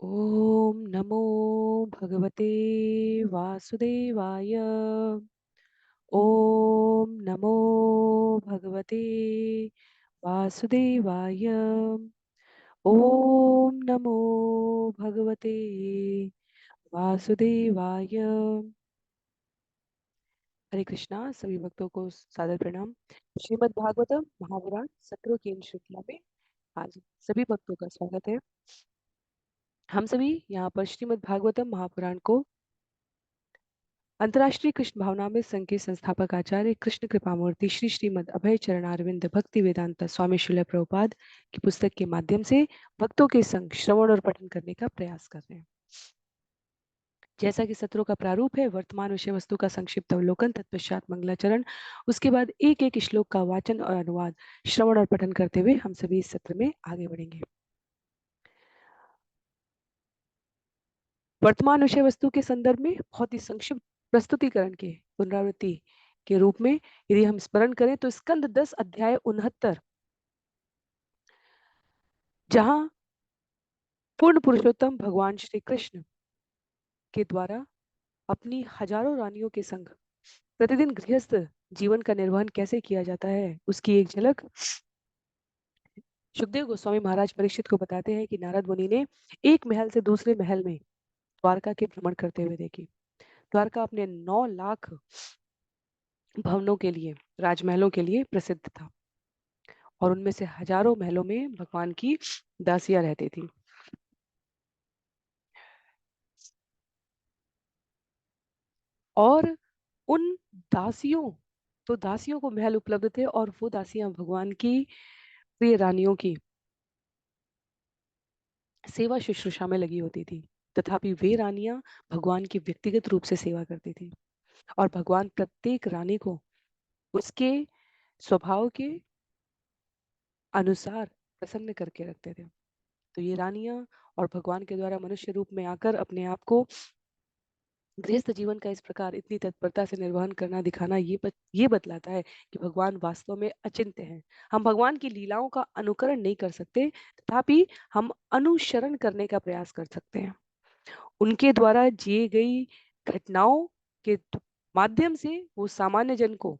ओम नमो भगवते वासुदेवाय। ओम नमो भगवते वासुदेवाय। ओम नमो भगवते वासुदेवाय। हरे कृष्णा। सभी भक्तों को सादर प्रणाम। श्रीमद् भागवतम महापुराण सत्रों की इन श्रृंखला में आज सभी भक्तों का स्वागत है। हम सभी यहाँ पर श्रीमद् भागवतम महापुराण को अंतर्राष्ट्रीय कृष्ण भावनामृत संघ के संस्थापक आचार्य कृष्ण कृपामूर्ति श्री श्रीमद् अभय चरणारविंद भक्ति वेदांता स्वामी शिल प्रभुपाद की पुस्तक के माध्यम से भक्तों के संग श्रवण और पठन करने का प्रयास कर रहे हैं। जैसा कि सत्रों का प्रारूप है, वर्तमान विषय वस्तु का संक्षिप्त अवलोकन, तत्पश्चात मंगलाचरण, उसके बाद एक एक श्लोक का वाचन और अनुवाद श्रवण और पठन करते हुए हम सभी इस सत्र में आगे बढ़ेंगे। वर्तमान विषय वस्तु के संदर्भ में बहुत ही संक्षिप्त प्रस्तुतिकरण के पुनरावृत्ति के रूप में यदि हम स्मरण करें तो स्कंद 10 अध्याय 69, जहां पूर्ण पुरुषोत्तम भगवान श्री कृष्ण के द्वारा अपनी हजारों रानियों के संग प्रतिदिन गृहस्थ जीवन का निर्वहन कैसे किया जाता है, उसकी एक झलक सुखदेव गोस्वामी महाराज परीक्षित को बताते हैं कि नारद मुनि ने एक महल से दूसरे महल में द्वारका के भ्रमण करते हुए देखी। द्वारका अपने 9 लाख भवनों के लिए, राजमहलों के लिए प्रसिद्ध था और उनमें से हजारों महलों में भगवान की दासियां रहती थी। और उन दासियों तो दासियों को महल उपलब्ध थे और वो दासियां भगवान की प्रिय रानियों की सेवा शुश्रूषा में लगी होती थी। तथापि वे रानियां भगवान की व्यक्तिगत रूप से सेवा करती थी और भगवान प्रत्येक रानी को उसके स्वभाव के अनुसार प्रसन्न करके रखते थे। तो ये रानियां और भगवान के द्वारा मनुष्य रूप में आकर अपने आप को गृहस्थ जीवन का इस प्रकार इतनी तत्परता से निर्वहन करना दिखाना ये बतलाता है कि भगवान वास्तव में अचिंत्य हैं। हम भगवान की लीलाओं का अनुकरण नहीं कर सकते, तथापि हम अनुसरण करने का प्रयास कर सकते हैं। उनके द्वारा जिए गई घटनाओं के माध्यम से वो सामान्य जन को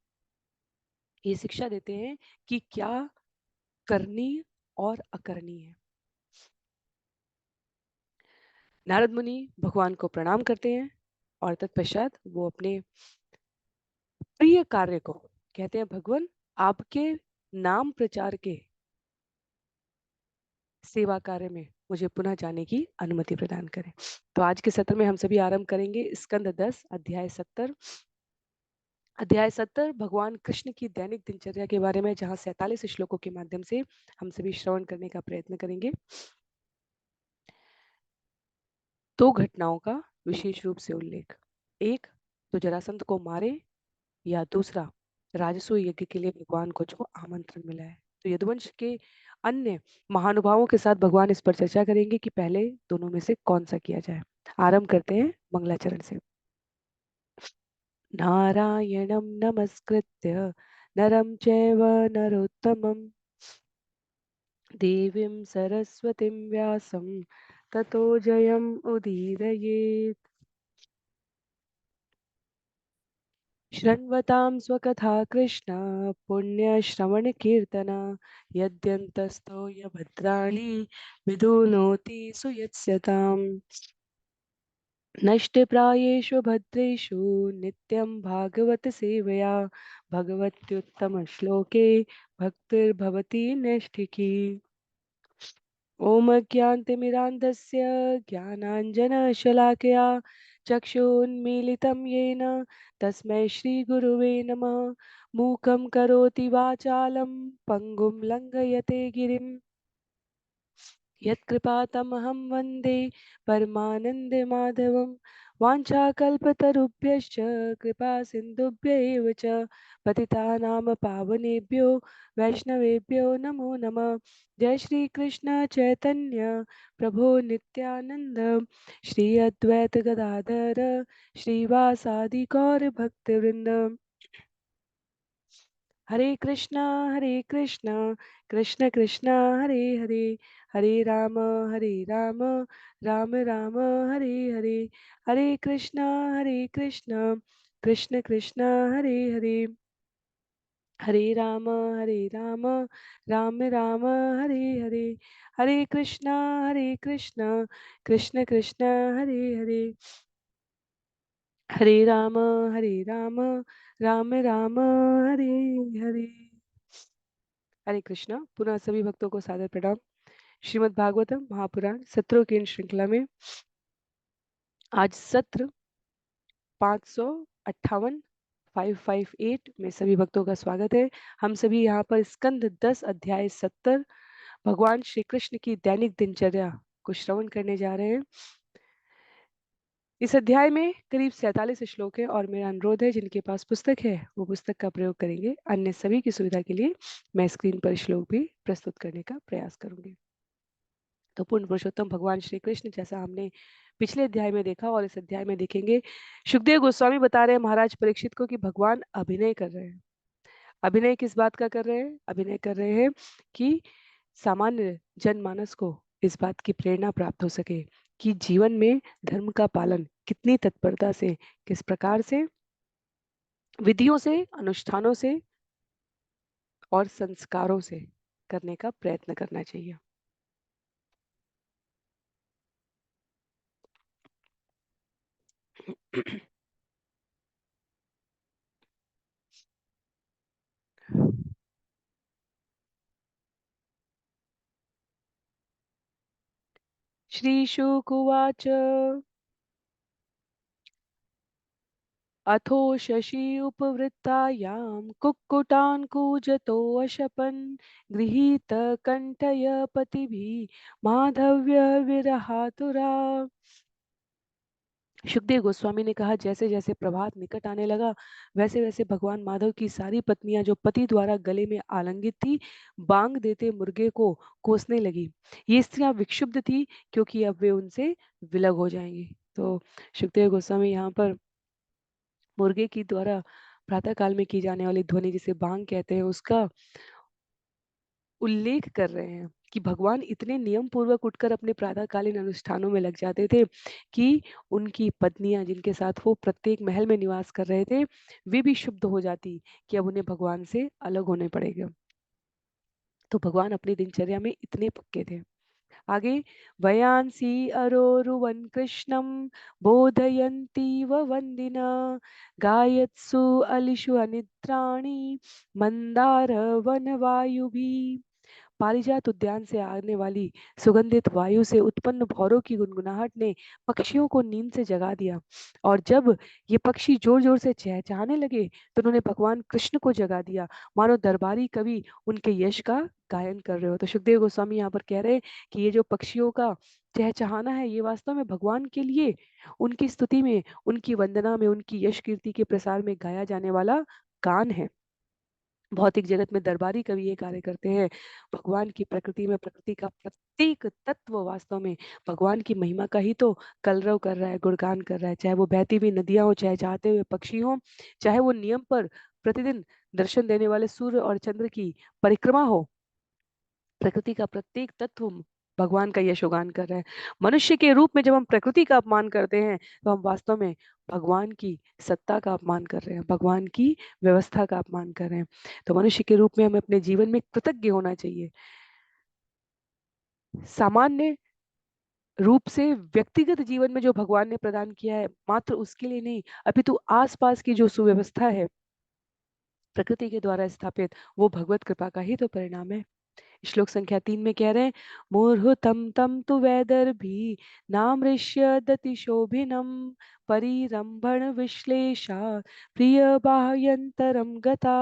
ये शिक्षा देते हैं कि क्या करनी और अकरनी है। नारद मुनि भगवान को प्रणाम करते हैं और तत्पश्चात वो अपने प्रिय कार्य को कहते हैं, भगवान आपके नाम प्रचार के सेवा कार्य में मुझे पुनः जाने की अनुमति प्रदान करें। तो आज के सत्र में हम सभी आरंभ करेंगे स्कंद 10 अध्याय 70। अध्याय 70 भगवान कृष्ण की दैनिक दिनचर्या के बारे में, जहां 47 श्लोकों के माध्यम से हम सभी श्रवण करने का प्रयत्न करेंगे। 2 घटनाओं का विशेष रूप से उल्लेख, एक तो जरासंध को मारे, या दूसरा राजसूय यज्ञ के लिए भगवान को जो आमंत्रण मिला है। तो यदुवंश के अन्य महानुभावों के साथ भगवान इस पर चर्चा करेंगे कि पहले दोनों में से कौन सा किया जाए। आरंभ करते हैं मंगलाचरण से। नारायणं नमस्कृत्य नरं चैव नरोत्तमं देवीं सरस्वतीं व्यासं ततो जयम् उदीरयेत्। शृण्वतां स्वकथा कृष्ण पुण्यश्रवणकीर्तन यद्यन्तस्तो यभद्राणि विदुनोति सुयत्स्यताम्। नष्टप्रायेषु भद्रेषु नित्यं भागवत सेवया भगवत्युत्तमश्लोके भक्तिर्भवति नैष्ठिकी। ॐ अज्ञानतिमिरान्धस्य ज्ञानाञ्जनशलाकया चक्षुन्मीलितं येन तस्मै श्रीगुरुवे नमः। मूकं करोति वाचालं पङ्गुं लङ्घयते गिरिं यत्कृपातमहं वन्दे परमानन्दमाधवं। वाञ्छाकल्पतरुभ्यश्च कृपा सिन्धुभ्य एव च पतितानां पावनेभ्यो वैष्णवेभ्यो नमो नमः। जय श्री कृष्ण चैतन्य प्रभो नित्यानंद श्री अद्वैत गदाधर श्रीवासादि गौर भक्तवृंद। हरे कृष्णा कृष्ण कृष्ण हरे हरे, हरे राम राम राम हरे हरे, हरे कृष्णा कृष्ण कृष्ण हरे हरे, हरे राम राम राम हरे हरे, हरे कृष्णा कृष्ण कृष्ण हरे हरे, हरे राम राम राम हरे हरे। हरे कृष्णा। पुनः सभी भक्तों को सादर प्रणाम। श्रीमद् भागवतम महापुराण सत्रों की इन श्रृंखला में आज सत्र 558 558 में सभी भक्तों का स्वागत है। हम सभी यहाँ पर स्कंद 10 अध्याय 70 भगवान श्री कृष्ण की दैनिक दिनचर्या को श्रवण करने जा रहे हैं। इस अध्याय में करीब 47 श्लोक है और मेरा अनुरोध है जिनके पास पुस्तक है वो पुस्तक का प्रयोग करेंगे। अन्य सभी की सुविधा के लिए मैं स्क्रीन पर श्लोक भी प्रस्तुत करने का प्रयास करूंगी। तो पूर्ण पुरुषोत्तम भगवान श्री कृष्ण, जैसा हमने पिछले अध्याय में देखा और इस अध्याय में देखेंगे, सुखदेव गोस्वामी बता रहे हैं महाराज परीक्षित को कि भगवान अभिनय कर रहे हैं। अभिनय किस बात का कर रहे हैं? अभिनय कर रहे हैं कि सामान्य जनमानस को इस बात की प्रेरणा प्राप्त हो सके कि जीवन में धर्म का पालन कितनी तत्परता से, किस प्रकार से, विधियों से, अनुष्ठानों से और संस्कारों से करने का प्रयत्न करना चाहिए। श्री शुक उवाच अथो शशि उपवृत्तायां कुक्कुटान् कूजतोऽशपन् गृहीतकण्ठय पतिभिः माधव्य विरहातुरा। सुखदेव गोस्वामी ने कहा, जैसे जैसे प्रभात निकट आने लगा वैसे वैसे भगवान माधव की सारी पत्नियां जो पति द्वारा गले में आलंगित थी, बांग देते मुर्गे को कोसने लगी। ये स्त्रियां विक्षुब्ध थी क्योंकि अब वे उनसे विलग हो जाएंगी। तो सुखदेव गोस्वामी यहाँ पर मुर्गे की द्वारा प्रातः काल में की जाने वाली ध्वनि जिसे बांग कहते हैं उसका उल्लेख कर रहे हैं कि भगवान इतने नियम पूर्वक उठकर अपने प्रातःकालीन अनुष्ठानों में लग जाते थे कि उनकी पत्नियां जिनके साथ वो प्रत्येक महल में निवास कर रहे थे वे भी शुद्ध हो जाती कि अब उन्हें भगवान से अलग होने पड़ेगा। तो भगवान अपनी दिनचर्या में इतने पक्के थे। आगे, वयांसी अरोरुवन कृष्णम बोधयन्ती वंदिना गायत्सु अलिषु अनिद्राणि मंदार वन वायुभी। पारिजात उद्यान से आने वाली सुगंधित वायु से उत्पन्न भौरों की गुनगुनाहट ने पक्षियों को नींद से जगा दिया और जब ये पक्षी जोर जोर से चहचहाने लगे तो उन्होंने भगवान कृष्ण को जगा दिया, मानो दरबारी कवि उनके यश का गायन कर रहे हो। तो सुखदेव गोस्वामी यहाँ पर कह रहे हैं कि ये जो पक्षियों का चहचहाना है ये वास्तव में भगवान के लिए उनकी स्तुति में, उनकी वंदना में, उनकी यश कीर्ति के प्रसार में गाया जाने वाला गान है। भौतिक जगत में दरबारी कवि ये कार्य करते हैं। भगवान की प्रकृति में प्रकृति का प्रत्येक तत्व वास्तव में भगवान की महिमा का ही तो कलरव कर रहा है, गुणगान कर रहा है। चाहे वो बहती हुई नदियां हो, चाहे जाते हुए पक्षी हो, चाहे वो नियम पर प्रतिदिन दर्शन देने वाले सूर्य और चंद्र की परिक्रमा हो, प्रकृति का प्रत्येक तत्व भगवान का यशोगान कर रहा है। मनुष्य के रूप में जब हम प्रकृति का अपमान करते हैं तो हम वास्तव में भगवान की सत्ता का अपमान कर रहे हैं, भगवान की व्यवस्था का अपमान कर रहे हैं। तो मनुष्य के रूप में हमें अपने जीवन में कृतज्ञ होना चाहिए। सामान्य रूप से व्यक्तिगत जीवन में जो भगवान ने प्रदान किया है मात्र उसके लिए नहीं, अपितु आसपास की जो सुव्यवस्था है प्रकृति के द्वारा स्थापित, वो भगवत कृपा का ही तो परिणाम है। श्लोक संख्या 3 में कह रहे हैं, मूर्हुतम तम तु वैदर्भी नामृष्य शोभिनम परिरंभण विश्लेषा प्रिय बाह्यंतरम गता।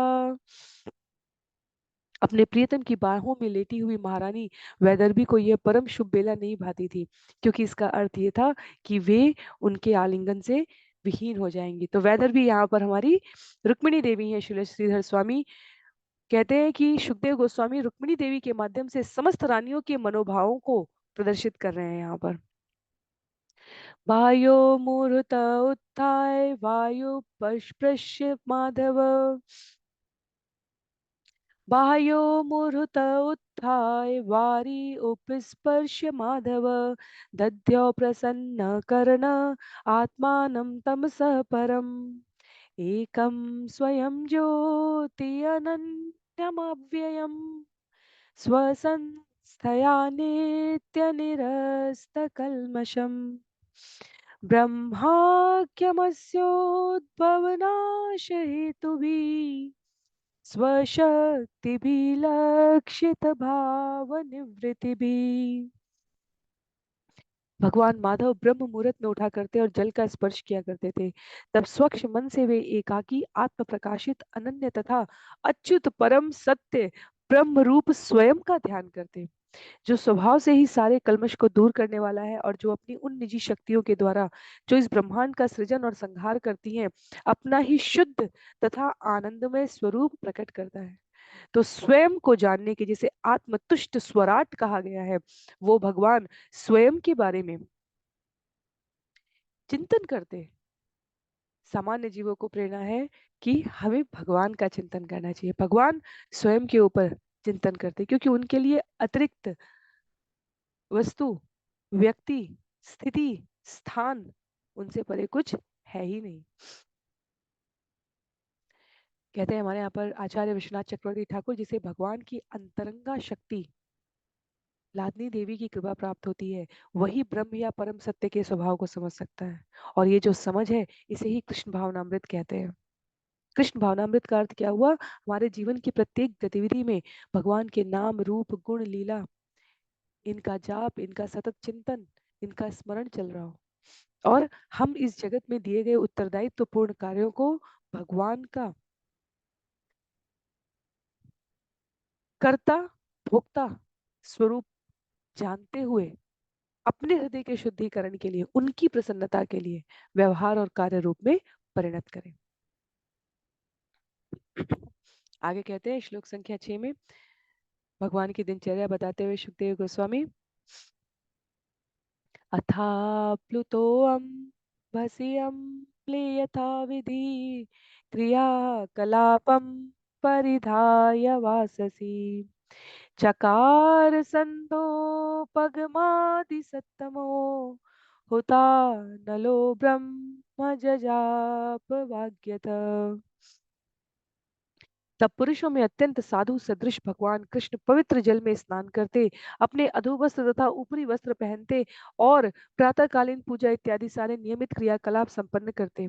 अपने प्रियतम की बाहों में लेटी हुई महारानी वैदर्भी को यह परम शुभ बेला नहीं भाती थी, क्योंकि इसका अर्थ ये था कि वे उनके आलिंगन से विहीन हो जाएंगी। तो वैदर्भी यहाँ पर हमारी रुक्मिणी देवी है। श्री श्रीधर स्वामी कहते हैं कि सुखदेव गोस्वामी रुक्मिणी देवी के माध्यम से समस्त रानियों के मनोभावों को प्रदर्शित कर रहे हैं। यहाँ पर वायो मूर्त उत्थाय वायु पश्पृश्य माधव बाह्यो मुहूर्त उत्थाय वारी उपस्पर्श्य माधव दध्यो प्रसन्न कर्ण आत्मानं तमसः परम् एकं स्वयं ज्योति अनन्यमव्ययम् स्वसंस्थया नित्यनिरस्तकल्मषम् ब्रह्माख्यमस्योद्भवनाशहेतुभिः स्वशक्तिभिलक्षितभावनिवृत्तिभिः। भगवान माधव ब्रह्म मुहूर्त में उठा करते और जल का स्पर्श किया करते थे। तब स्वच्छ मन से वे एकाकी आत्म प्रकाशित अनन्य तथा अच्युत परम सत्य ब्रह्म रूप स्वयं का ध्यान करते, जो स्वभाव से ही सारे कल्मश को दूर करने वाला है और जो अपनी उन निजी शक्तियों के द्वारा जो इस ब्रह्मांड का सृजन और संहार करती हैं अपना ही शुद्ध तथा आनंदमय स्वरूप प्रकट करता है। तो स्वयं को जानने के, जिसे आत्मतुष्ट स्वराट कहा गया है, वो भगवान स्वयं के बारे में चिंतन करते। सामान्य जीवों को प्रेरणा है कि हमें भगवान का चिंतन करना चाहिए। भगवान स्वयं के ऊपर चिंतन करते क्योंकि उनके लिए अतिरिक्त वस्तु, व्यक्ति, स्थिति, स्थान उनसे परे कुछ है ही नहीं। कहते हैं हमारे यहाँ पर आचार्य विश्वनाथ चक्रवर्ती ठाकुर, जिसे भगवान की अंतरंगा शक्ति लादनी देवी की कृपा प्राप्त होती है, वही ब्रह्म या परम सत्य के स्वभाव को समझ सकता है। और ये जो समझ है, इसे ही कृष्ण भावनामृत कहते हैं। कृष्ण भावनामृत का अर्थ क्या हुआ? हमारे जीवन की प्रत्येक गतिविधि में भगवान के नाम, रूप, गुण, लीला, इनका जाप, इनका सतत चिंतन, इनका स्मरण चल रहा हो और हम इस जगत में दिए गए उत्तरदायित्व पूर्ण कार्यों को भगवान का कर्ता भोक्ता स्वरूप जानते हुए अपने हृदय के शुद्धिकरण के लिए, उनकी प्रसन्नता के लिए व्यवहार और कार्य रूप में परिणत करें। आगे कहते हैं श्लोक संख्या 6 में भगवान की दिनचर्या बताते हुए सुखदेव गोस्वामी, अथाप्लुतोऽम्भसीयम्ले यथा विधि क्रियाकलापं परिधाय वाससि चकार सन्दोपगमादिसत्तमो हुता नलो ब्रह्म जजाप वाग्यत। तब पुरुषों में अत्यंत साधु सदृश भगवान कृष्ण पवित्र जल में स्नान करते, अपने अधोवस्त्र तथा ऊपरी वस्त्र पहनते और प्रातःकालीन पूजा इत्यादि सारे नियमित क्रियाकलाप संपन्न करते।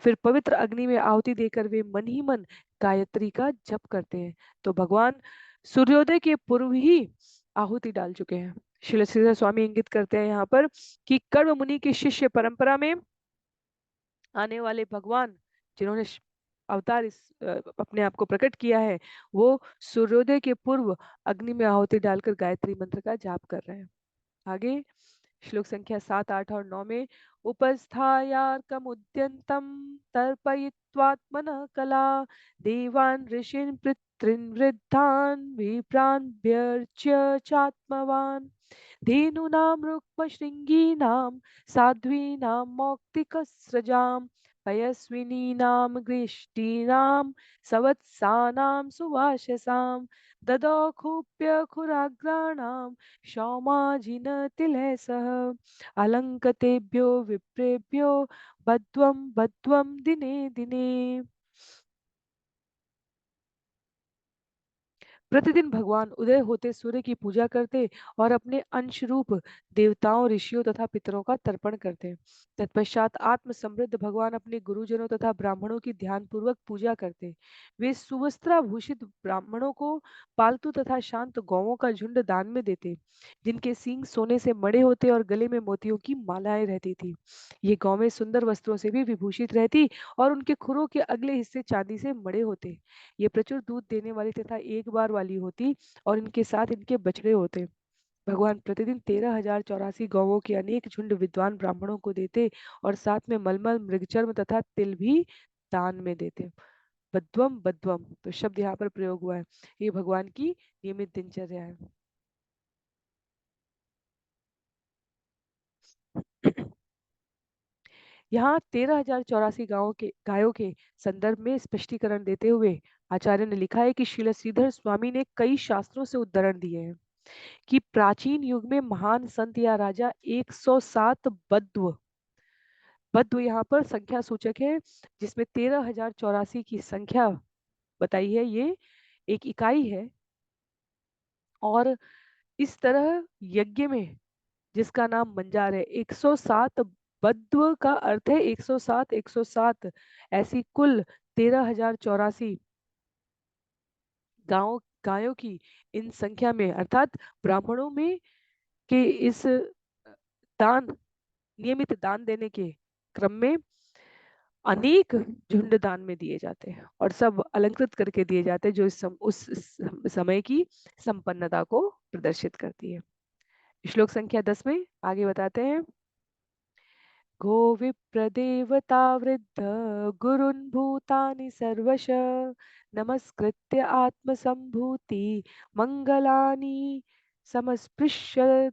फिर पवित्र अग्नि में आहुति देकर वे मन ही मन गायत्री का जप करते हैं। तो भगवान सूर्योदय के पूर्व ही आहुति डाल चुके हैं। श्रील श्रीधर स्वामी इंगित करते हैं यहाँ पर कि कर्म मुनि की शिष्य परंपरा में आने वाले भगवान, जिन्होंने अवतार अपने आप को प्रकट किया है, वो सूर्योदय के पूर्व अग्नि में आहुति डालकर गायत्री मंत्र का जाप कर रहे हैं। आगे श्लोक संख्या 7, 8 और 9 में उपस्थायार्कमुद्यन्तं तर्पयित्वात्मनः कला देवान् ऋषीन् पितॄन् वृद्धान् विप्रान् चात्मवान् धेनूनां रुक्मशृङ्गीनां साध्वीनां मौक्तिकस्रजां पयस्विनीनां गृष्टीनां सवत्सानां सुवाससां ददौखुप्यखुराग्राणां क्षौमाजिनतिलः सह अलङ्कतेभ्यो विप्रेभ्यो बध्वं बध्वं दिने दिने। प्रतिदिन भगवान उदय होते सूर्य की पूजा करते और अपने अंश रूप देवताओं, ऋषियों तथा पितरों का तर्पण करते। तत्पश्चात आत्म समृद्ध भगवान अपने गुरुजनों तथा ब्राह्मणों की ध्यान पूर्वक पूजा करते। वे सुवस्त्राभूषित ब्राह्मणों को पालतू तथा शांत गौओं का झुंड दान में देते, जिनके सींग सोने से मड़े होते और गले में मोतियों की मालाएं रहती थी। ये गौवें सुंदर वस्त्रों से भी विभूषित रहती और उनके खुरों के अगले हिस्से चांदी से मड़े होते। ये प्रचुर दूध देने वाली तथा एक बार वाली होती और इनके साथ इनके बछड़े होते। भगवान प्रतिदिन 13,084 गौवों के अनेक झुंड विद्वान ब्राह्मणों को देते और साथ में मलमल, मृगचर्म तथा तिल भी दान में देते। बद्वम बद्वम तो शब्द यहाँ पर प्रयोग हुआ है। ये भगवान की नियमित दिनचर्या है। यहाँ 13,084 गायों के संदर्भ में स्पष्टीकरण देते हुए आचार्य ने लिखा है कि श्रील श्रीधर स्वामी ने कई शास्त्रों से उद्धरण दिए हैं कि प्राचीन युग में महान संत या राजा 107 बद्व, बद्व यहाँ पर संख्या सूचक है, जिसमें 13,084 की संख्या बताई है, ये एक इकाई है। और इस तरह यज्ञ में जिसका नाम मंजार है, 107 बद्व का अर्थ है 107, 107 ऐसी कुल 13,084 गायों की इन संख्या में, अर्थात ब्राह्मणों में के इस दान, नियमित दान देने के क्रम में अनेक झुंड दान में दिए जाते हैं और सब अलंकृत करके दिए जाते हैं, जो उस समय की संपन्नता को प्रदर्शित करती है। श्लोक संख्या 10 में आगे बताते हैं, गो विप्रदेवता वृद्ध गुरुन् भूतानि सर्वश नमस्कृत्य आत्मसंभूति मंगलानि समस्पृश्य।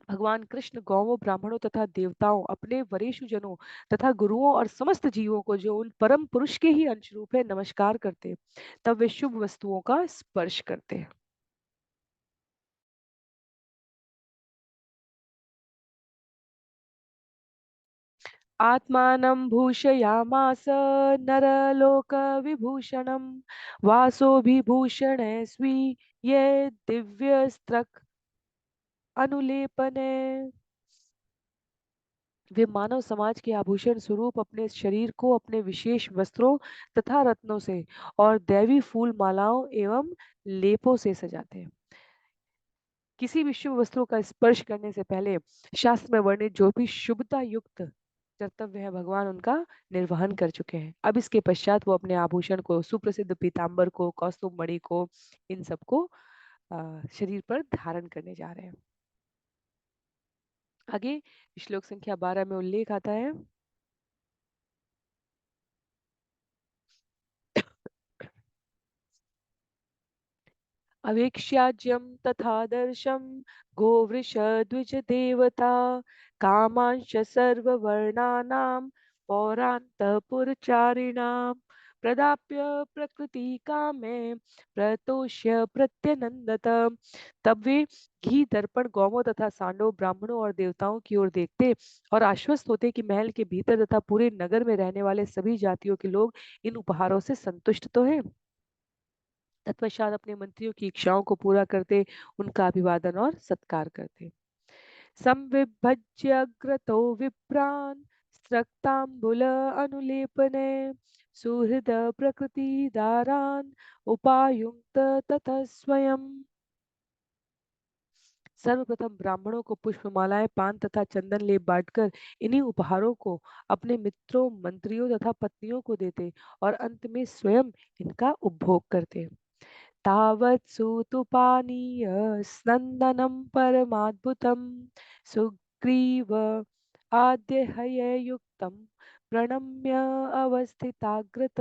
भगवान कृष्ण गौओं, ब्राह्मणों तथा देवताओं, अपने वरेष्ठ जनों तथा गुरुओं और समस्त जीवों को जो उन परम पुरुष के ही अंश रूप है नमस्कार करते, तब वे शुभ वस्तुओं का स्पर्श करते हैं। आत्मानं भूषयामास नरलोकविभूषणं वासोभिभूषणे स्वीये दिव्यस्त्रक अनुलेपने। वे मानव समाज के आभूषण स्वरूप अपने शरीर को अपने विशेष वस्त्रों तथा रत्नों से और दैवी फूल मालाओं एवं लेपों से सजाते हैं। किसी भी शुभ वस्त्रों का स्पर्श करने से पहले शास्त्र में वर्णित जो भी शुभता युक्त कर्तव्य है भगवान उनका निर्वहन कर चुके हैं। अब इसके पश्चात वो अपने आभूषण को, सुप्रसिद्ध पीताम्बर को, कौस्तुभ मणि को, इन सबको शरीर पर धारण करने जा रहे हैं। आगे श्लोक संख्या 12 में उल्लेख आता है, अवेक्ष्याज्यं तथादर्शं गोवृषद्विजदेवता कामांश सर्ववर्णानां पौरान्तपुरचारिणां प्रदाप्य प्रकृति कामे प्रतोष्य प्रत्यनंदत। तब वे घी दर्पण गौवों तथा सांडों ब्राह्मणों और देवताओं की ओर देखते और आश्वस्त होते कि महल के भीतर तथा पूरे नगर में रहने वाले सभी जातियों के लोग इन उपहारों से संतुष्ट तो हैं। तत्पश्चात अपने मंत्रियों की इच्छाओं को पूरा करते, उनका अभिवादन और सत्कार करते। संविभज्यग्रतो विप्रान् स्रक्तांबुल अनुलेपने सुहृद प्रकृति दारान उपायुक्त ततः स्वयं। सर्वप्रथम ब्राह्मणों को पुष्पमालाएं, पान तथा चंदन लेप बांटकर इन्हीं उपहारों को अपने मित्रों, मंत्रियों तथा पत्नियों को देते और अंत में स्वयं इनका उपभोग करते। तावत्सुतुपानीय स्नन्दनं परमाद्भुतं सुग्रीव आद्यहययुक्तं प्रणम्य अवस्थिताग्रत।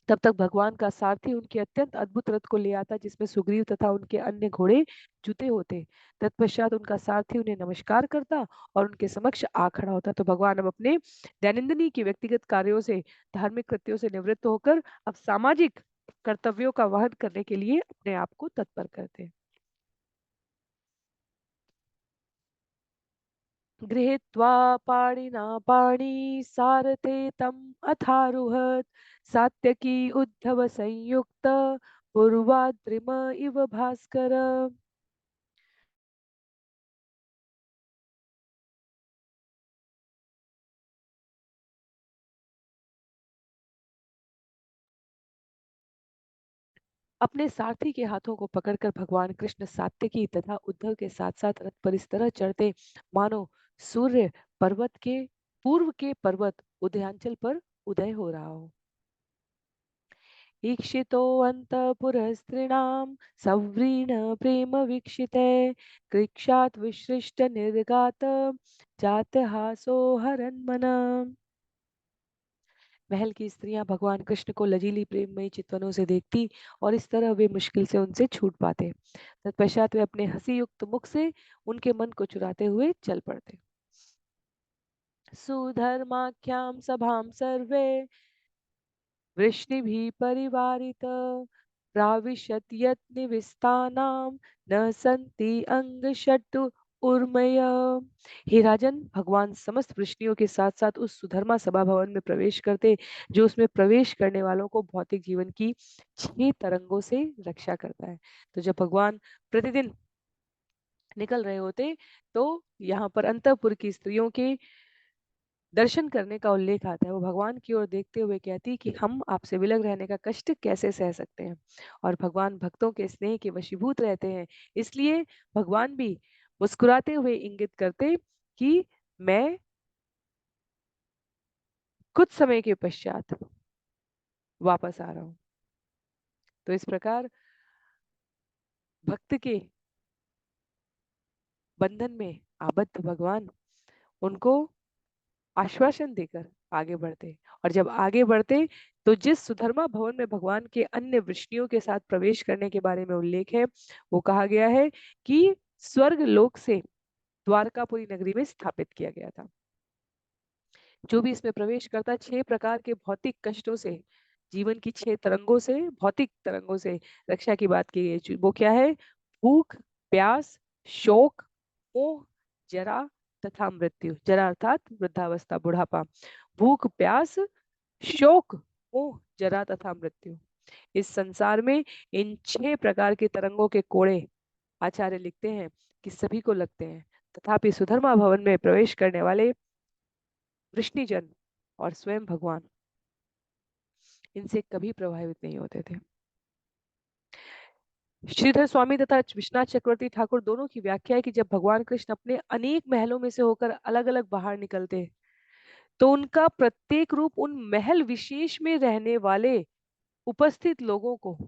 तब तक भगवान का सारथी उनके अत्यंत अद्भुत रथ को ले आता, जिसमें सुग्रीव तथा उनके अन्य घोड़े जुते होते। तत्पश्चात उनका सारथी उन्हें नमस्कार करता और उनके समक्ष आ खड़ा होता। तो भगवान अब अपने दैनंदिनी के व्यक्तिगत कार्यों से, धार्मिक कृत्यों से निवृत्त होकर अब सामाजिक कर्तव्यों का वहन करने के लिए अपने आप को तत्पर करते हैं। गृहीत्वा पाणिना पाणि सारथे तम अथारुहत सात्यकी उद्धव संयुक्त पूर्वाद्रिम इव भास्कर। अपने सारथी के हाथों को पकड़कर भगवान कृष्ण सात्यकी तथा उद्धव के साथ साथ रथ पर इस तरह चढ़ते मानो सूर्य पर्वत के पूर्व के पर्वत उदयांचल पर उदय हो रहा हो। ईक्षितो अन्तःपुरस्त्रीणां सव्रीण प्रेम वीक्षिते कृक्षात् विसृष्ट निर्गात जातहासो हरन्मन। महल की स्त्रियां भगवान कृष्ण को लजीली प्रेममयी चितवनों से देखती और इस तरह वे मुश्किल से उनसे छूट पाते। तत्पश्चात वे अपने हंसी युक्त मुख से उनके मन को चुराते हुए चल पड़ते। सुधर्माख्यां सभां सर्वे वृष्णिभिः परिवारित प्राविशत यत्निविस्तानां न सन्ति अंगषट् उर्मय। हे राजन, भगवान समस्त वृष्णियों के साथ साथ उस सुधर्मा सभा भवन में प्रवेश करते जो उसमें प्रवेश करने वालों को भौतिक जीवन की 6 तरंगों से रक्षा करता है। तो जब भगवान प्रतिदिन निकल रहे होते तो यहाँ पर अंतःपुर की स्त्रियों के दर्शन करने का उल्लेख आता है। वो भगवान की ओर देखते हुए कहती कि हम आपसे विलग रहने का कष्ट कैसे सह सकते हैं। और भगवान भक्तों के स्नेह के वशीभूत रहते हैं, इसलिए भगवान भी मुस्कुराते हुए इंगित करते कि मैं कुछ समय के पश्चात वापस आ रहा हूं। तो इस प्रकार भक्त के बंधन में आबद्ध भगवान उनको आश्वासन देकर आगे बढ़ते, और जब आगे बढ़ते तो जिस सुधर्मा भवन में भगवान के अन्य वृष्णियों के साथ प्रवेश करने के बारे में उल्लेख है, वो कहा गया है कि स्वर्ग लोक से द्वारकापुरी नगरी में स्थापित किया गया था। जो भी इसमें प्रवेश करता 6 प्रकार के भौतिक कष्टों से, जीवन की 6 तरंगों से, भौतिक तरंगों से रक्षा की बात की गई। वो क्या है? भूख, प्यास, शोक, मोह, जरा तथा मृत्यु। जरा अर्थात वृद्धावस्था, बुढ़ापा। भूख, प्यास, शोक, मोह, जरा तथा मृत्यु। इस संसार में इन 6 प्रकार के तरंगों के कोड़े आचार्य लिखते हैं कि सभी को लगते हैं, तथापि सुधर्मा भवन में प्रवेश करने वाले वृष्णिजन और स्वयं भगवान इनसे कभी प्रभावित नहीं होते थे। श्रीधर स्वामी तथा विश्वनाथ चक्रवर्ती ठाकुर दोनों की व्याख्या है कि जब भगवान कृष्ण अपने अनेक महलों में से होकर अलग अलग बाहर निकलते तो उनका प्रत्येक रूप उन महल विशेष में रहने वाले उपस्थित लोगों को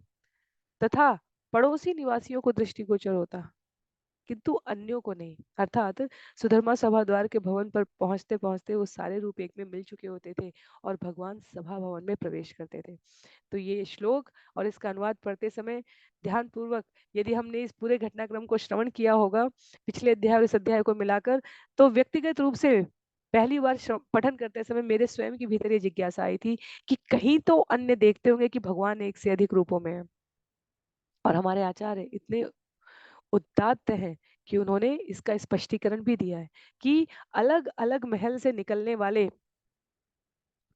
तथा पड़ोसी निवासियों को दृष्टिगोचर होता, किंतु अन्यों को नहीं। अर्थात सुधर्मा सभा द्वार के भवन पर पहुंचते पहुंचते वो सारे रूप एक में मिल चुके होते थे और भगवान सभा भवन में प्रवेश करते थे। तो ये श्लोक और इसका अनुवाद पढ़ते समय ध्यान पूर्वक यदि हमने इस पूरे घटनाक्रम को श्रवण किया होगा पिछले अध्याय और इस अध्याय को मिलाकर, तो व्यक्तिगत रूप से पहली बार पठन करते समय मेरे स्वयं के भीतर ये जिज्ञासा आई थी कि कहीं तो अन्य देखते होंगे कि भगवान एक से अधिक रूपों में है। और हमारे आचार्य इतने उदात्त हैं कि उन्होंने इसका स्पष्टीकरण भी दिया है कि अलग अलग महल से निकलने वाले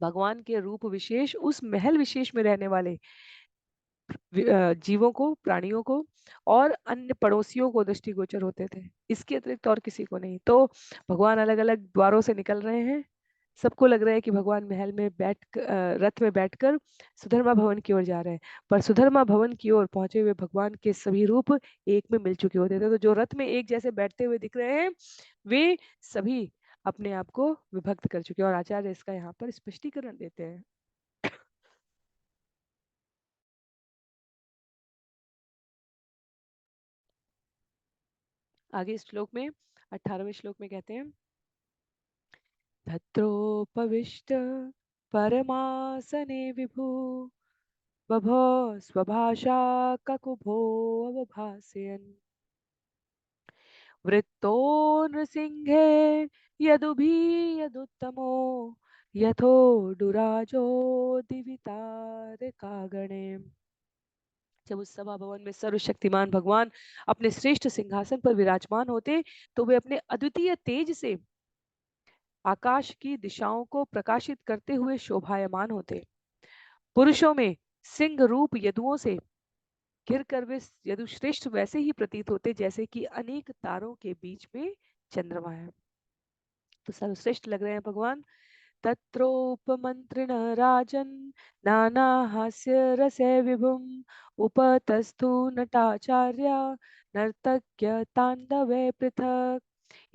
भगवान के रूप विशेष उस महल विशेष में रहने वाले जीवों को, प्राणियों को और अन्य पड़ोसियों को दृष्टिगोचर होते थे, इसके अतिरिक्त और किसी को नहीं। तो भगवान अलग अलग द्वारों से निकल रहे हैं, सबको लग रहा है कि भगवान महल में रथ में बैठकर सुधर्मा भवन की ओर जा रहे हैं, पर सुधर्मा भवन की ओर पहुंचे हुए भगवान के सभी रूप एक में मिल चुके होते थे। तो जो रथ में एक जैसे बैठते हुए दिख रहे हैं वे सभी अपने आप को विभक्त कर चुके हैं, और आचार्य इसका यहाँ पर स्पष्टीकरण देते हैं। आगे श्लोक में 18वें श्लोक में कहते हैं, तत्रोपविष्ट परमासने विभु बभो स्वभाषा ककुभो अवभासयन् वृत्तो नृसिंहे यदुत्तमो यथो दुराजो दिवितारकागणे। जब उस सभा भवन में सर्वशक्तिमान भगवान अपने श्रेष्ठ सिंहासन पर विराजमान होते तो वे अपने अद्वितीय तेज से आकाश की दिशाओं को प्रकाशित करते हुए शोभायमान होते। पुरुषों में सिंह रूप यदुओं से घिर कर वे यदुश्रेष्ठ वैसे ही प्रतीत होते जैसे कि अनेक तारों के बीच में चंद्रमा है। तो सर्वश्रेष्ठ लग रहे हैं भगवान। तत्रोपमंत्रिण राजन नाना हास्य रसे विभुम उपतस्थु नटाचार्य नर्तक्य तांडवे पृथक।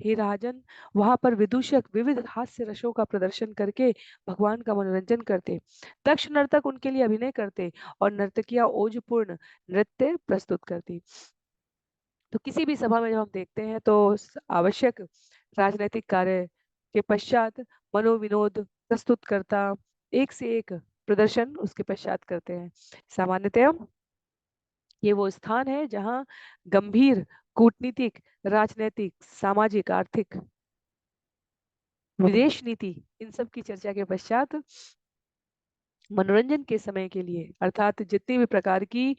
हे राजन, वहां पर विदूषक विविध हास्य रसों का प्रदर्शन करके भगवान का मनोरंजन करते, दक्ष नर्तक उनके लिए अभिनय करते और नर्तकियां ओजपूर्ण नृत्य प्रस्तुत करती। तो किसी भी सभा में जब हम देखते हैं तो आवश्यक राजनीतिक कार्य के पश्चात मनोविनोद प्रस्तुत करता एक से एक प्रदर्शन उसके पश्चात करते हैं। सामान्यतः ये वो स्थान है जहां गंभीर कूटनीतिक, राजनीतिक, सामाजिक, आर्थिक, विदेश नीति इन सब की चर्चा के पश्चात मनोरंजन के समय के लिए, अर्थात जितनी भी प्रकार की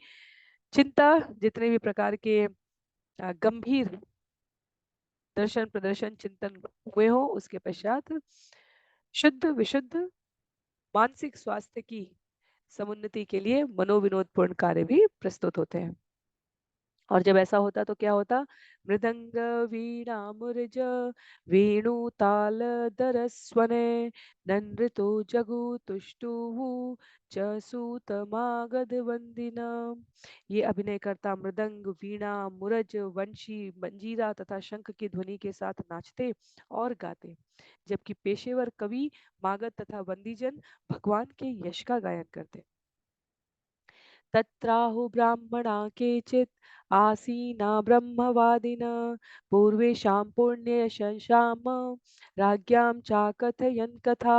चिंता, जितने भी प्रकार के गंभीर दर्शन प्रदर्शन चिंतन हुए हो, उसके पश्चात शुद्ध विशुद्ध मानसिक स्वास्थ्य की समुन्नति के लिए मनोविनोदपूर्ण कार्य भी प्रस्तुत होते हैं। और जब ऐसा होता तो क्या होता? मृदंग वीणा मुरज वेणु ताल दरस्वने ननृतो जगु तुष्टुवु च सूतमागध वंदिना। ये अभिनय करता मृदंग वीणा मुरज वंशी मंजीरा तथा शंख की ध्वनि के साथ नाचते और गाते, जबकि पेशेवर कवि मागध तथा वंदीजन भगवान के यश का गायन करते। तत्राहु ब्राह्मणा केचित् आसीना ब्रह्मवादिन पूर्वेषां पुण्ययशंसाम राज्ञां चाकथयन् कथा।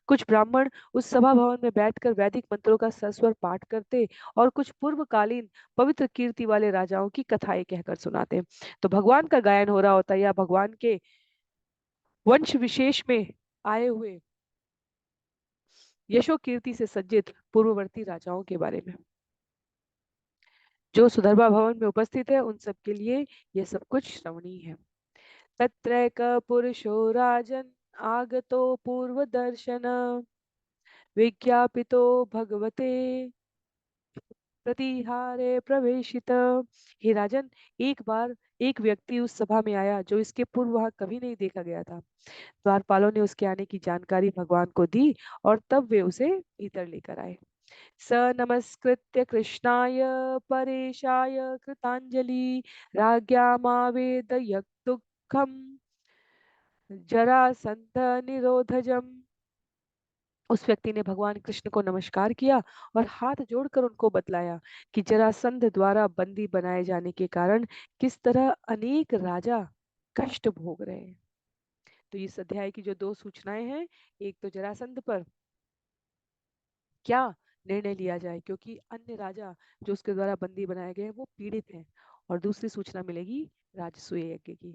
कुछ ब्राह्मण उस सभा भवन में बैठकर वैदिक मंत्रों का सस्वर पाठ करते और कुछ पूर्वकालीन पवित्र कीर्ति वाले राजाओं की कथाएं कहकर सुनाते। तो भगवान का गायन हो रहा होता है या भगवान के वंश विशेष में आए हुए यशो कीर्ति से सज्जित पूर्ववर्ती राजाओं के बारे में। जो सुधर्मा भवन में उपस्थित है उन सब के लिए यह सब कुछ श्रवणीय है। तत्रैक पुरुषो राजन आगतो पूर्व दर्शन विज्ञापितो भगवते प्रतिहारे प्रवेशित। हे राजन, एक बार एक व्यक्ति उस सभा में आया जो इसके पूर्व वहां कभी नहीं देखा गया था। द्वारपालों ने उसके आने की जानकारी भगवान को दी और तब वे उसे भीतर लेकर आए। स नमस्कृत्य कृष्णाय परेशाय कृतांजलि राज्ञामावेद दुःखम जरासंध निरोधजम। उस व्यक्ति ने भगवान कृष्ण को नमस्कार किया और हाथ जोड़कर उनको बतलाया कि जरासंध द्वारा बंदी बनाए जाने के कारण किस तरह अनेक राजा कष्ट भोग रहे हैं। तो इस अध्याय की जो दो सूचनाएं हैं, एक तो जरासंध पर क्या निर्णय लिया जाए क्योंकि अन्य राजा जो उसके द्वारा बंदी बनाए गए हैं वो पीड़ित हैं, और दूसरी सूचना मिलेगी राजसूय यज्ञ की।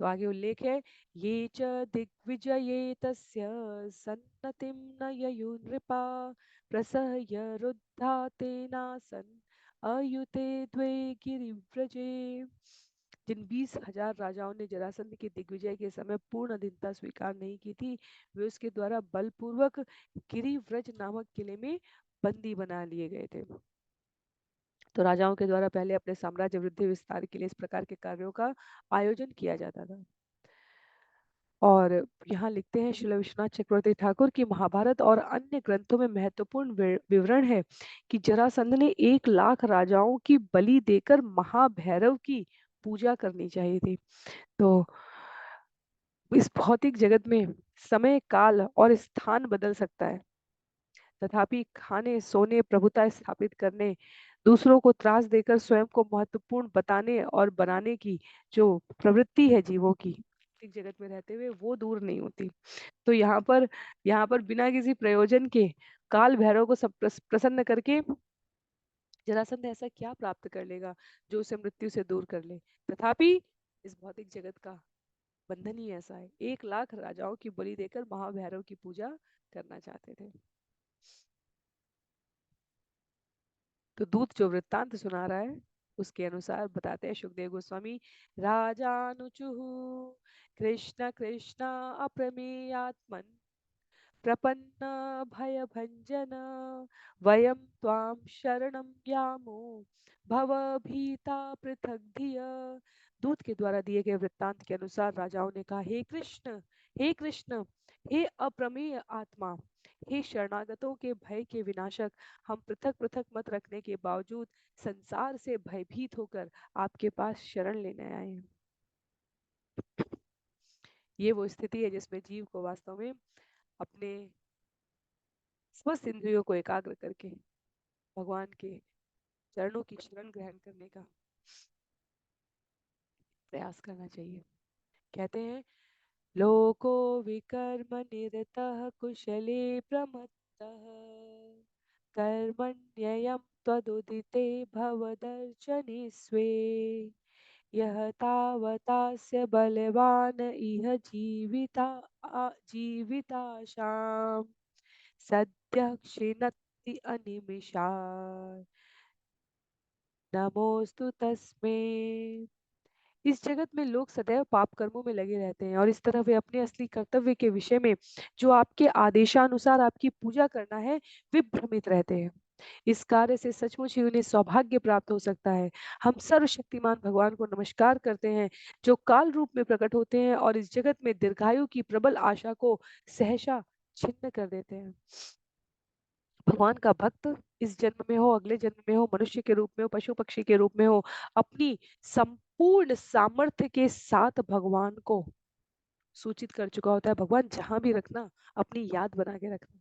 तो आगे उल्लेख है, ये च दिग्विजये तस्य सन्नतिं न ययु नृपा प्रसह्य रुद्धा तेनासन् अयुते द्वे गिरिव्रजे। जिन 20,000 राजाओं ने जरासंध के दिग्विजय के समय पूर्ण अधीनता स्वीकार नहीं की थी, वे उसके द्वारा बलपूर्वक गिरिव्रज नामक किले में बंदी बना लिए गए थे। तो राजाओं के द्वारा पहले अपने साम्राज्य वृद्धि विस्तार के लिए इस प्रकार के कार्यों का आयोजन किया जाता था। और यहाँ लिखते हैं श्रील विश्वनाथ चक्रवर्ती ठाकुर की महाभारत और अन्य ग्रंथों में महत्वपूर्ण विवरण है कि जरासंध ने 1 लाख राजाओं की बलि देकर महाभैरव की पूजा करनी चाहिए थी। तो इस भौतिक जगत में समय काल और स्थान बदल सकता है, तथापि खाने सोने प्रभुता स्थापित करने दूसरों को त्रास देकर स्वयं को महत्वपूर्ण बताने और बनाने की जो प्रवृत्ति है जीवों की भौतिक जगत में रहते हुए, वो दूर नहीं होती। तो यहाँ पर बिना किसी प्रयोजन के काल भैरव को सब प्रसन्न करके जरासंध ऐसा क्या प्राप्त कर लेगा जो उसे मृत्यु से दूर कर ले। तथापि इस भौतिक जगत का बंधन ही ऐसा है, 1 लाख राजाओं की बलि देकर महाभैरव की पूजा करना चाहते थे। तो दूत जो वृत्तांत सुना रहा है उसके अनुसार बताते हैं सुखदेव गोस्वामी, राजानुचुहु कृष्ण कृष्ण अप्रमेयात्मन प्रपन्न भय भंजन वयम त्वाम शरणं यामो भव भीता पृथक धिय। दूत के द्वारा दिए गए वृत्तांत के अनुसार राजाओं ने कहा, हे कृष्ण, हे कृष्ण, हे अप्रमेय आत्मा, हे शरणागतों के भय के विनाशक, हम पृथक पृथक मत रखने के बावजूद संसार से भयभीत होकर आपके पास शरण लेने आए हैं। ये वो स्थिति है जिसमें जीव को वास्तव में अपने समस्त इंद्रियों को एकाग्र करके भगवान के चरणों की शरण ग्रहण करने का प्रयास करना चाहिए। कहते हैं, लोको विकर्म निरतः कुशले प्रमत्तः कर्मण्ययं त्वदुदिते भवदर्शने स्वे यः तावतास्य बलवान इह जीविताशाम् प्रत्यक्षेणति अनिमिषा नमोस्तु तस्मै। इस जगत में लोग सदैव पाप कर्मों में लगे रहते हैं और इस तरह वे अपने असली कर्तव्य के विषय में जो आपके आदेशानुसार आपकी पूजा करना है वे भ्रमित रहते हैं। इस कार्य से सचमुच ही उन्हें सौभाग्य प्राप्त हो सकता है। हम सर्वशक्तिमान भगवान को नमस्कार करते हैं जो काल रूप में प्रकट होते हैं और इस जगत में दीर्घायु की प्रबल आशा को सहसा छिन्न कर देते हैं। भगवान का भक्त इस जन्म में हो, अगले जन्म में हो, मनुष्य के रूप में हो, पशु पक्षी के रूप में हो, अपनी संपूर्ण सामर्थ्य के साथ भगवान को सूचित कर चुका होता है। भगवान जहां भी रखना अपनी याद बना के रखना।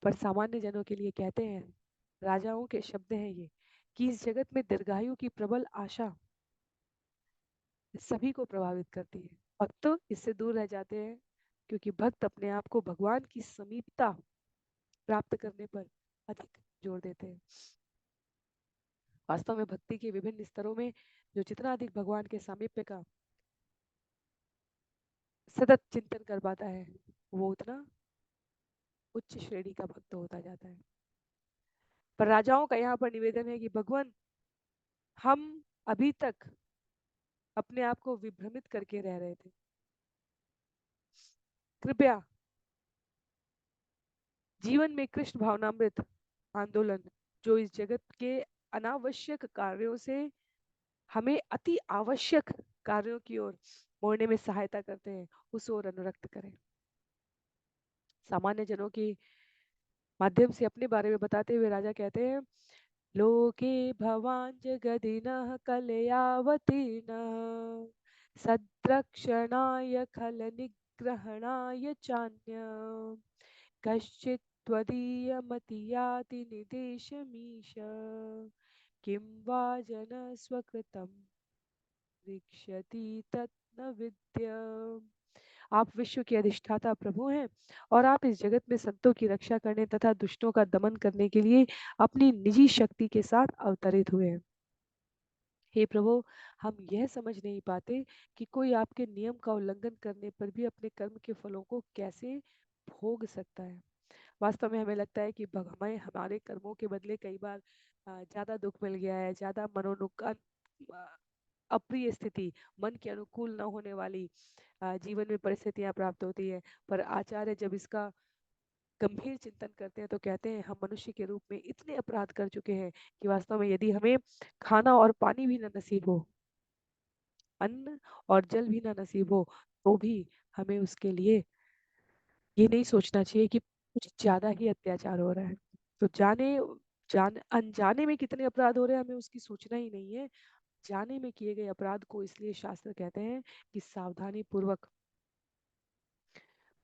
पर सामान्य जनों के लिए कहते हैं, राजाओं के शब्द हैं ये, कि इस जगत में दीर्घायु की प्रबल आशा सभी को प्रभावित करती है। भक्त इससे दूर रह जाते हैं क्योंकि भक्त अपने आप को भगवान की समीपता प्राप्त करने पर अधिक जोर देते हैं। वास्तव में भक्ति के विभिन्न स्तरों में जो जितना अधिक भगवान के सामीप्य का सतत चिंतन कर पाता है वो उतना उच्च श्रेणी का भक्त होता जाता है। पर राजाओं का यहाँ पर निवेदन है कि भगवान, हम अभी तक अपने आप को विभ्रमित करके रह रहे थे। कृपया जीवन में कृष्ण भावनामृत आंदोलन जो इस जगत के अनावश्यक कार्यों से हमें अति आवश्यक कार्यों की ओर मोड़ने में सहायता करते हैं उस ओर अनुरक्त करें। सामान्य जनों के माध्यम से अपने बारे में बताते हुए राजा कहते हैं, लोके भवान जगदिनः कलयावतीर्णः सद्रक्षणाय खल निग्रहणाय चान्य कश्चित् त्वदीयमतियाति निदेशमीश किं वा जनः स्वकृतं वीक्षति तत् न विद्य। आप विश्व के अधिष्ठाता प्रभु हैं और आप इस जगत में संतों की रक्षा करने तथा दुष्टों का दमन करने के लिए अपनी निजी शक्ति के साथ अवतरित हुए हैं। हे प्रभु, हम यह समझ नहीं पाते कि कोई आपके नियम का उल्लंघन करने पर भी अपने कर्म के फलों को कैसे भोग सकता है। वास्तव में हमें लगता है कि हमें हमारे कर्मों के बदले कई बार ज्यादा दुख मिल गया है, ज्यादा मनोनुकन अप्रिय स्थिति, मन के अनुकूल न होने वाली जीवन में परिस्थितियां प्राप्त होती है। पर आचार्य जब इसका गंभीर चिंतन करते हैं तो कहते हैं, हम मनुष्य के रूप में इतने अपराध कर चुके हैं कि वास्तव में यदि हमें खाना और पानी भी न नसीब हो, अन्न और जल भी ना नसीब हो, तो भी हमें उसके लिए ये नहीं सोचना चाहिए कि कुछ ज्यादा ही अत्याचार हो रहा है। तो अनजाने में कितने अपराध हो रहे हैं हमें उसकी सूचना ही नहीं है। जाने में किए गए अपराध को इसलिए शास्त्र कहते हैं कि सावधानी पूर्वक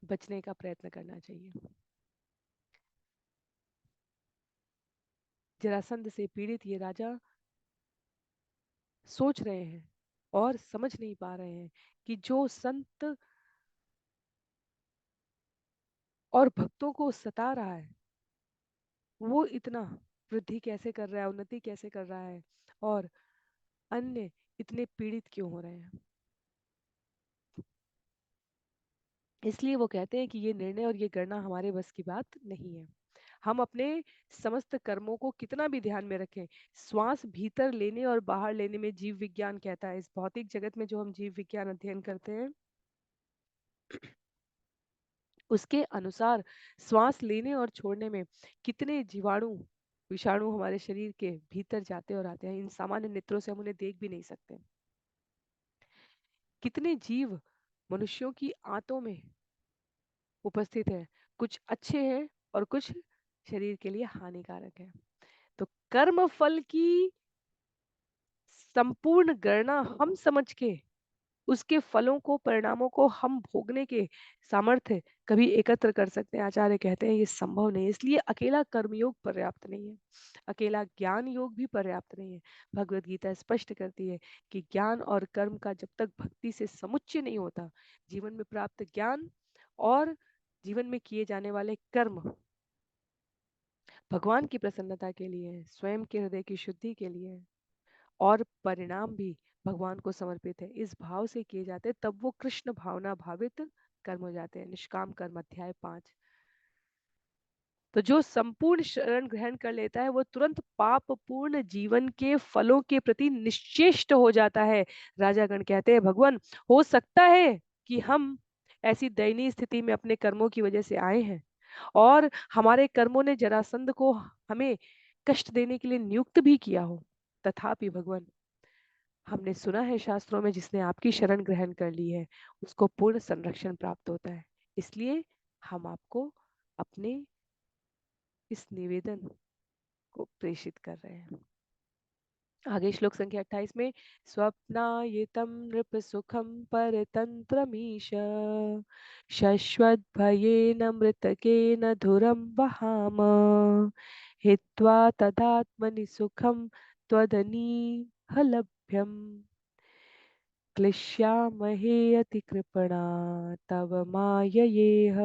बचने का प्रयत्न करना चाहिए। जरासंध से पीड़ित ये राजा सोच रहे हैं और समझ नहीं पा रहे हैं कि जो संत और भक्तों को सता रहा है वो इतना वृद्धि कैसे कर रहा है, उन्नति कैसे कर रहा है, और अन्य इतने पीड़ित क्यों हो रहे हैं। इसलिए वो कहते हैं कि ये निर्णय और ये करना हमारे बस की बात नहीं है। हम अपने समस्त कर्मों को कितना भी ध्यान में रखें, श्वास भीतर लेने और बाहर लेने में जीव विज्ञान कहता है, इस भौतिक जगत में जो हम जीव विज्ञान अध्ययन करते हैं उसके अनुसार श्वास लेने और छोड़ने में कितने जीवाणु विषाणु हमारे शरीर के भीतर जाते और आते हैं, इन सामान्य नेत्रों से हम उन्हें देख भी नहीं सकते। कितने जीव मनुष्यों की आंतों में उपस्थित है, कुछ अच्छे हैं और कुछ शरीर के लिए हानिकारक है। तो कर्म फल की संपूर्ण गणना हम समझ के उसके फलों को, परिणामों को हम भोगने के सामर्थ्य कभी एकत्र कर सकते हैं। आचार्य कहते हैं ये संभव नहीं है। इसलिए अकेला कर्मयोग पर्याप्त नहीं है, अकेला ज्ञान योग भी पर्याप्त नहीं है। भगवत गीता स्पष्ट करती है कि ज्ञान और कर्म का जब तक भक्ति से समुच्चय नहीं होता, जीवन में प्राप्त ज्ञान और जीवन में किए जाने वाले कर्म भगवान की प्रसन्नता के लिए है, स्वयं के हृदय की शुद्धि के लिए है, और परिणाम भी भगवान को समर्पित है, इस भाव से किए जाते हैं, तब वो कृष्ण भावना भावित कर्म हो जाते हैं। निष्काम कर्म अध्याय 5। तो जो संपूर्ण शरण ग्रहण कर लेता है वो तुरंत पाप पूर्ण जीवन के फलों के प्रति निश्चेष्ट हो जाता है। राजागण कहते हैं भगवान, हो सकता है कि हम ऐसी दयनीय स्थिति में अपने कर्मों की वजह से आए हैं और हमारे कर्मों ने जरासंध को हमें कष्ट देने के लिए नियुक्त भी किया हो। तथापि भगवान, हमने सुना है शास्त्रों में जिसने आपकी शरण ग्रहण कर ली है उसको पूर्ण संरक्षण प्राप्त होता है। इसलिए हम आपको अपने इस निवेदन को प्रेषित कर रहे हैं। आगे श्लोक संख्या 28 में, स्वप्नायितं नृप सुखं परतंत्रमीश शश्वद्भयेन मृतकेन धुरं वहाम हित्वा तदात्मनि सुखं त्वदनीहलभ्यम् क्लिश्यामहे अतिकृपणा तव माययेह।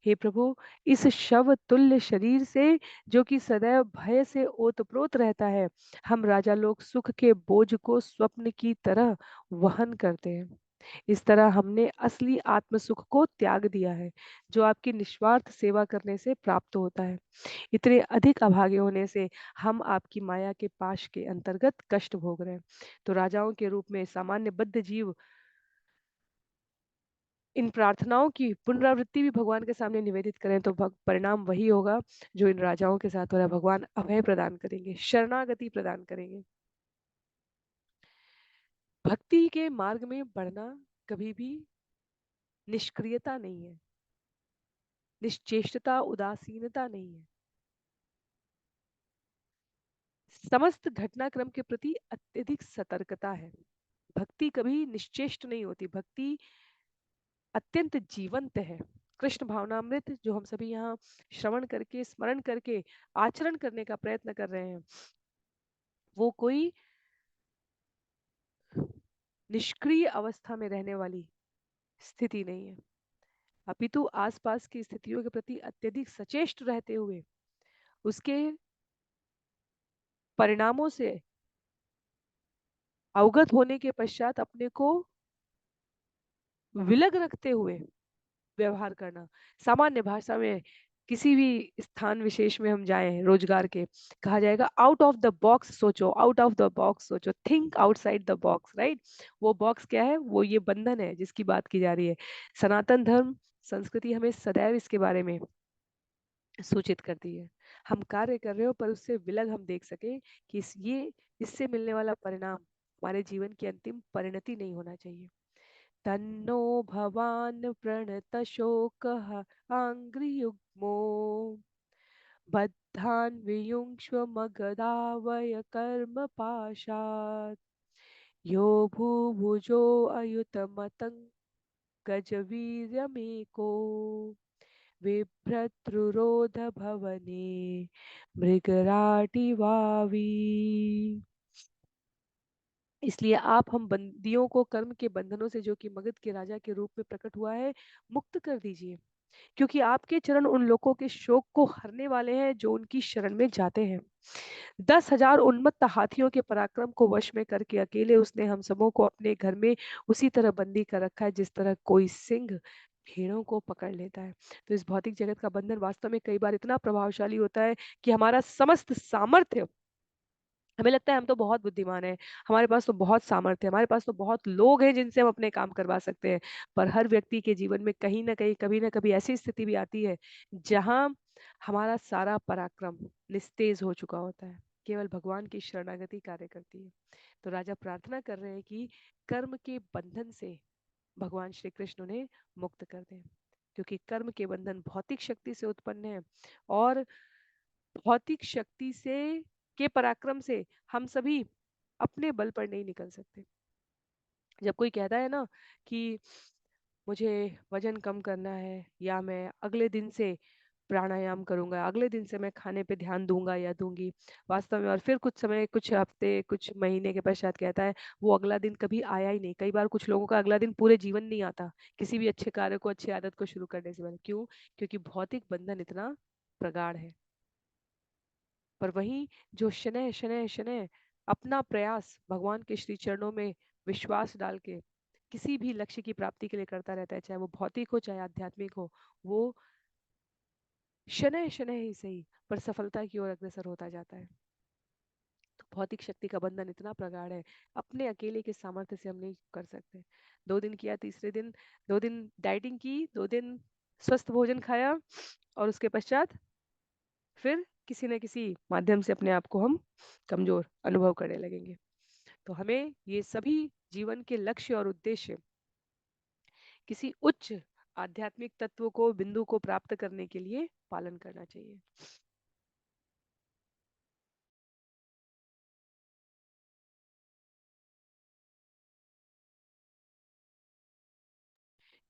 हे प्रभु, इस शव तुल्य शरीर से जो कि सदैव भय से ओतप्रोत रहता है, हम राजा लोग सुख के बोझ को स्वप्न की तरह वहन करते हैं। इस तरह हमने असली आत्म सुख को त्याग दिया है जो आपकी निस्वार्थ सेवा करने से प्राप्त होता है। इतने अधिक अभागे होने से हम आपकी माया के पाश के अंतर्गत कष्ट भोग रहे हैं। तो राजाओं के रूप में सामान्य बद्ध जीव इन प्रार्थनाओं की पुनरावृत्ति भी भगवान के सामने निवेदित करें तो परिणाम वही होगा जो इन राजाओं के साथ हो रहा है। भगवान अभय प्रदान करेंगे, शरणागति प्रदान करेंगे। भक्ति के मार्ग में बढ़ना कभी भी निष्क्रियता नहीं है, निश्चेष्टता, उदासीनता नहीं है। समस्त घटनाक्रम के प्रति अत्यधिक सतर्कता है। भक्ति कभी निश्चेष्ट नहीं होती, भक्ति अत्यंत जीवंत है। कृष्ण भावनामृत जो हम सभी यहाँ श्रवण करके, स्मरण करके, आचरण करने का प्रयत्न कर रहे हैं, वो कोई निष्क्रिय अवस्था में रहने वाली स्थिति नहीं है, अपितु आसपास की स्थितियों के प्रति अत्यधिक सचेष्ट रहते हुए उसके परिणामों से अवगत होने के पश्चात अपने को विलग रखते हुए व्यवहार करना। सामान्य भाषा में किसी भी स्थान विशेष में हम जाएं रोजगार के, कहा जाएगा आउट ऑफ द बॉक्स सोचो, आउट ऑफ द बॉक्स सोचो, think outside the box, right. वो बॉक्स क्या है? वो ये बंधन है जिसकी बात की जा रही है। सनातन धर्म संस्कृति हमें सदैव इसके बारे में सूचित करती है। हम कार्य कर रहे हो पर उससे विलग हम देख सके कि इससे मिलने वाला परिणाम हमारे जीवन की अंतिम परिणति नहीं होना चाहिए। तन्नो भवान् प्रणतशोकः आङ्घ्रियुग्मो बद्धान् वियुङ्क्ष्व मगधावय कर्मपाशात् यो भूभुजो अयुतमतं गजवीर्यमेको बिभ्रतृरोध भवने मृगराटिवावी। इसलिए आप हम बंदियों को कर्म के बंधनों से जो कि मगध के राजा के रूप में प्रकट हुआ है मुक्त कर दीजिए, क्योंकि आपके चरण उन लोगों के शोक को हरने वाले हैं जो उनकी शरण में जाते हैं। 10,000 उन्मत्त हाथियों के पराक्रम को वश में करके अकेले उसने हम सबों को अपने घर में उसी तरह बंदी कर रखा है जिस तरह कोई सिंह भेड़ों को पकड़ लेता है। तो इस भौतिक जगत का बंधन वास्तव में कई बार इतना प्रभावशाली होता है कि हमारा समस्त सामर्थ्य, हमें लगता है हम तो बहुत बुद्धिमान हैं, हमारे पास तो बहुत सामर्थ्य है, हमारे पास तो बहुत लोग हैं जिनसे हम अपने काम करवा सकते हैं। पर हर व्यक्ति के जीवन में कहीं ना कहीं, कभी ना कभी ऐसी स्थिति भी आती है जहां हमारा सारा पराक्रम निस्तेज हो चुका होता है। केवल भगवान की शरणागति कार्य करती है। तो राजा प्रार्थना कर रहे हैं कि कर्म के बंधन से भगवान श्री कृष्ण उन्हें मुक्त कर दें, क्योंकि कर्म के बंधन भौतिक शक्ति से उत्पन्न है और भौतिक शक्ति से के पराक्रम से हम सभी अपने बल पर नहीं निकल सकते। जब कोई कहता है ना कि मुझे वजन कम करना है या मैं अगले दिन से प्राणायाम करूंगा, अगले दिन से मैं खाने पे ध्यान दूंगा या दूंगी, वास्तव में और फिर कुछ समय, कुछ हफ्ते, कुछ महीने के पश्चात कहता है वो अगला दिन कभी आया ही नहीं। कई बार कुछ लोगों का अगला दिन पूरे जीवन नहीं आता किसी भी अच्छे कार्य को, अच्छी आदत को शुरू करने से पहले। क्यों? क्योंकि भौतिक बंधन इतना प्रगाढ़ है। पर वहीं जो शनैः शनैः शनैः अपना प्रयास भगवान के श्री चरणों में विश्वास डाल के किसी भी लक्ष्य की प्राप्ति के लिए करता रहता है, चाहे वो भौतिक हो चाहे आध्यात्मिक हो, वो शनैः शनैः ही सही पर सफलता की ओर अग्रसर होता जाता है। तो भौतिक शक्ति का बंधन इतना प्रगाढ़ है, अपने अकेले के सामर्थ्य से हम नहीं कर सकते। 2 दिन किया, तीसरे दिन 2 दिन डाइटिंग की, 2 दिन स्वस्थ भोजन खाया और उसके पश्चात फिर किसी न किसी माध्यम से अपने आप को हम कमजोर अनुभव करने लगेंगे। तो हमें ये सभी जीवन के लक्ष्य और उद्देश्य किसी उच्च आध्यात्मिक तत्व को, बिंदु को प्राप्त करने के लिए पालन करना चाहिए।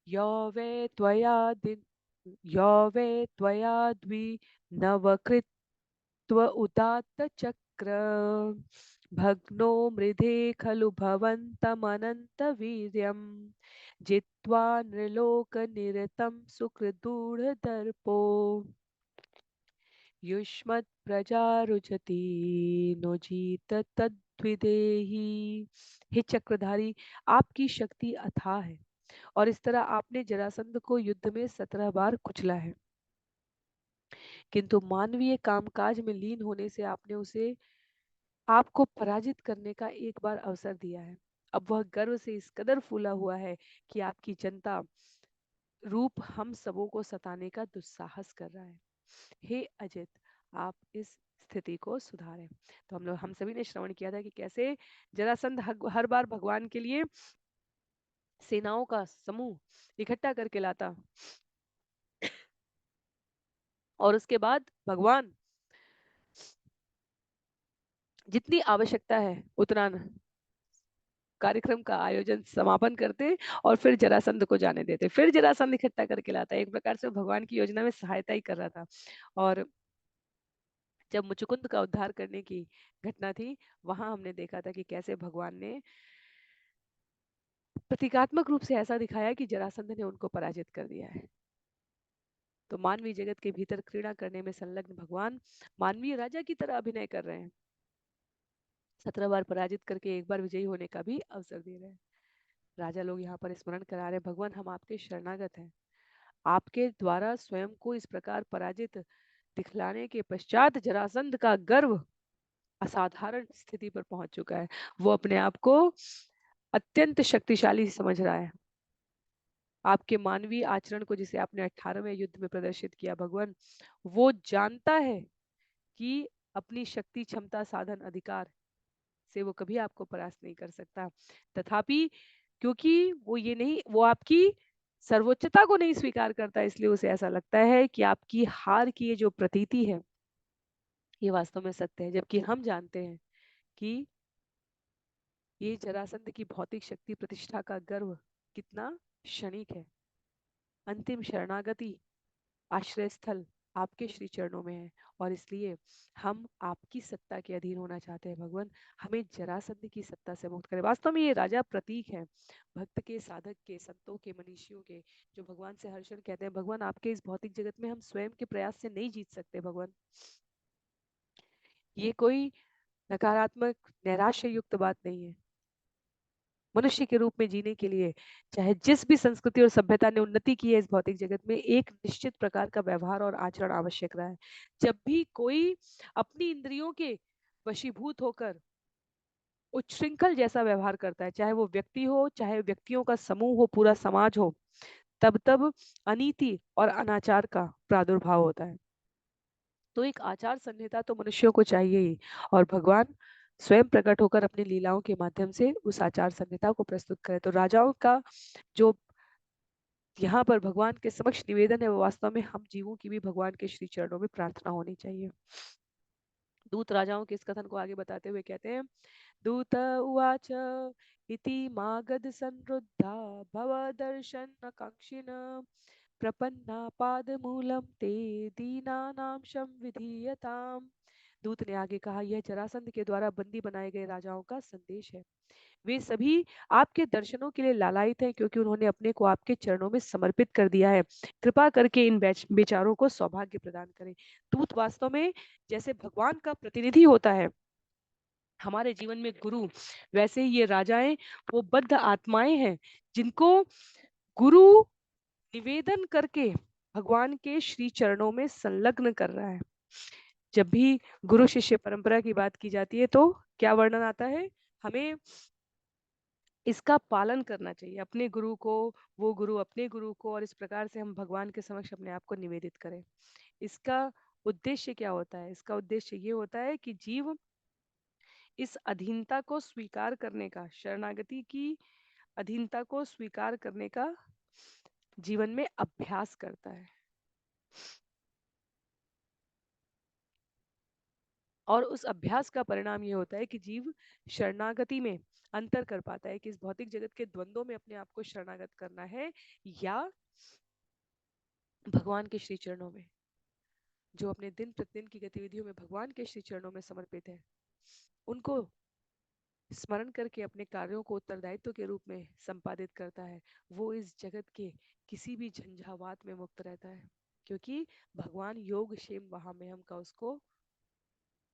यो वै त्वया यो वै त्वया द्विनवकृत्व उदात्त चक्र भग्नो मृधे खलु भवन्तमनन्तवीर्यम् जित्वा नृलोकनिरतं सुकृदूढदर्पो युष्मत्प्रजा नोजीत तद्विदेही। हे चक्रधारी, आपकी शक्ति अथाह है और इस तरह आपने जरासंध को युद्ध में 17 बार कुचला है, किंतु मानवीय कामकाज में लीन होने से आपने उसे आपको पराजित करने का एक बार अवसर दिया है। अब वह गर्व से इस कदर फूला हुआ है कि आपकी जनता रूप हम सबों को सताने का दुस्साहस कर रहा है। हे अजित, आप इस स्थिति को सुधारें। तो हम सभी ने श्रवण किया था कि कैसे जरासंध हर बार भगवान के लिए सेनाओं का समूह इकट्ठा करके लाता और उसके बाद भगवान जितनी आवश्यकता है उतना कार्यक्रम का आयोजन समापन करते और फिर जरासंध को जाने देते, फिर जरासंध इकट्ठा करके लाता। एक प्रकार से भगवान की योजना में सहायता ही कर रहा था। और जब मुचुकुंद का उद्धार करने की घटना थी, वहां हमने देखा था कि कैसे भगवान ने प्रतीकात्मक रूप से ऐसा दिखाया कि जरासंध ने उनको पराजित कर दिया है। तो मानवीय जगत के भीतर क्रीड़ा करने में संलग्न भगवान मानवीय राजा की तरह अभिनय कर रहे हैं, 17 बार पराजित करके एक बार विजयी होने का भी अवसर दे रहे हैं। राजा लोग यहाँ पर स्मरण करा रहे, भगवान हम आपके शरणागत हैं। आपके द्वारा स्वयं को इस प्रकार पराजित दिखलाने के पश्चात जरासंध का गर्व असाधारण स्थिति पर पहुंच चुका है। वो अपने आप को अत्यंत शक्तिशाली समझ रहा है। आपके मानवीय आचरण को, जिसे आपने 18वें युद्ध में प्रदर्शित किया भगवान, वो जानता है कि अपनी शक्ति, क्षमता, साधन, अधिकार से वो कभी आपको परास्त नहीं कर सकता। तथापि क्योंकि वो आपकी सर्वोच्चता को नहीं स्वीकार करता, इसलिए उसे ऐसा लगता है कि आपकी हार की ये जो प्रतीति है ये वास्तव में सत्य है, जबकि हम जानते हैं कि ये जरासंध की भौतिक शक्ति, प्रतिष्ठा का गर्व कितना क्षणिक है। अंतिम शरणागति, आश्रय स्थल आपके श्री चरणों में है और इसलिए हम आपकी सत्ता के अधीन होना चाहते हैं भगवान। हमें जरासंध की सत्ता से मुक्त करें। वास्तव में ये राजा प्रतीक है भक्त के, साधक के, संतों के, मनीषियों के, जो भगवान से हर्षण कहते हैं। भगवान आपके इस भौतिक जगत में हम स्वयं के प्रयास से नहीं जीत सकते भगवान। ये कोई नकारात्मक, नैराश्य युक्त बात नहीं है। मनुष्य के रूप में जीने के लिए, चाहे जिस भी संस्कृति और सभ्यता ने उन्नति की है इस भौतिक जगत में, एक निश्चित प्रकार का व्यवहार और आचरण आवश्यक रहा है। जब भी कोई अपनी इंद्रियों के वशीभूत होकर उच्छृंखल जैसा व्यवहार करता है, चाहे वो व्यक्ति हो, चाहे व्यक्तियों का समूह हो, पूरा समाज हो, तब तब अनीति और अनाचार का प्रादुर्भाव होता है। तो एक आचार संहिता तो मनुष्यों को चाहिए ही, और भगवान स्वयं प्रकट होकर अपनी लीलाओं के माध्यम से उस आचार संहिता को प्रस्तुत करे। तो राजाओं का जो यहाँ पर भगवान के समक्ष निवेदन है, वो वास्तव में हम जीवों की भी भगवान के श्री चरणों में प्रार्थना होनी चाहिए। दूत राजाओं के इस कथन को आगे बताते हुए कहते हैं, दूत उवाच इति मागध संरुद्धा भव दर्शन कांक्षिण प्रपन्ना पादमूलम ते दीनानां शम विधीयताम। दूत ने आगे कहा, यह जरासंध के द्वारा बंदी बनाए गए राजाओं का संदेश है। वे सभी आपके दर्शनों के लिए लालायित हैं, क्योंकि उन्होंने अपने को आपके चरणों में समर्पित कर दिया है। कृपा करके इन बेचारों को सौभाग्य प्रदान करें। दूत वास्तव में जैसे भगवान का प्रतिनिधि होता है हमारे जीवन में गुरु, वैसे ही ये राजाएं वो बद्ध आत्माएं हैं जिनको गुरु निवेदन करके भगवान के श्री चरणों में संलग्न कर रहा है। जब भी गुरु शिष्य परंपरा की बात की जाती है तो क्या वर्णन आता है, हमें इसका पालन करना चाहिए, अपने गुरु को, वो गुरु अपने गुरु को, और इस प्रकार से हम भगवान के समक्ष अपने आप को निवेदित करें। इसका उद्देश्य क्या होता है? इसका उद्देश्य ये होता है कि जीव इस अधीनता को स्वीकार करने का, शरणागति की अधीनता को स्वीकार करने का जीवन में अभ्यास करता है। और उस अभ्यास का परिणाम ये होता है कि जीव शरणागति में अंतर कर पाता है कि इस भौतिक जगत के द्वंद्वों में अपने आप को शरणागत करना है या भगवान के श्री चरणों में। जो अपने दिन प्रतिदिन की गतिविधियों में भगवान के श्री चरणों में समर्पित है, उनको स्मरण करके अपने कार्यों को उत्तरदायित्व के रूप में संपादित करता है, वो इस जगत के किसी भी झंझावात में मुक्त रहता है, क्योंकि भगवान योग क्षेम वहां में हम का उसको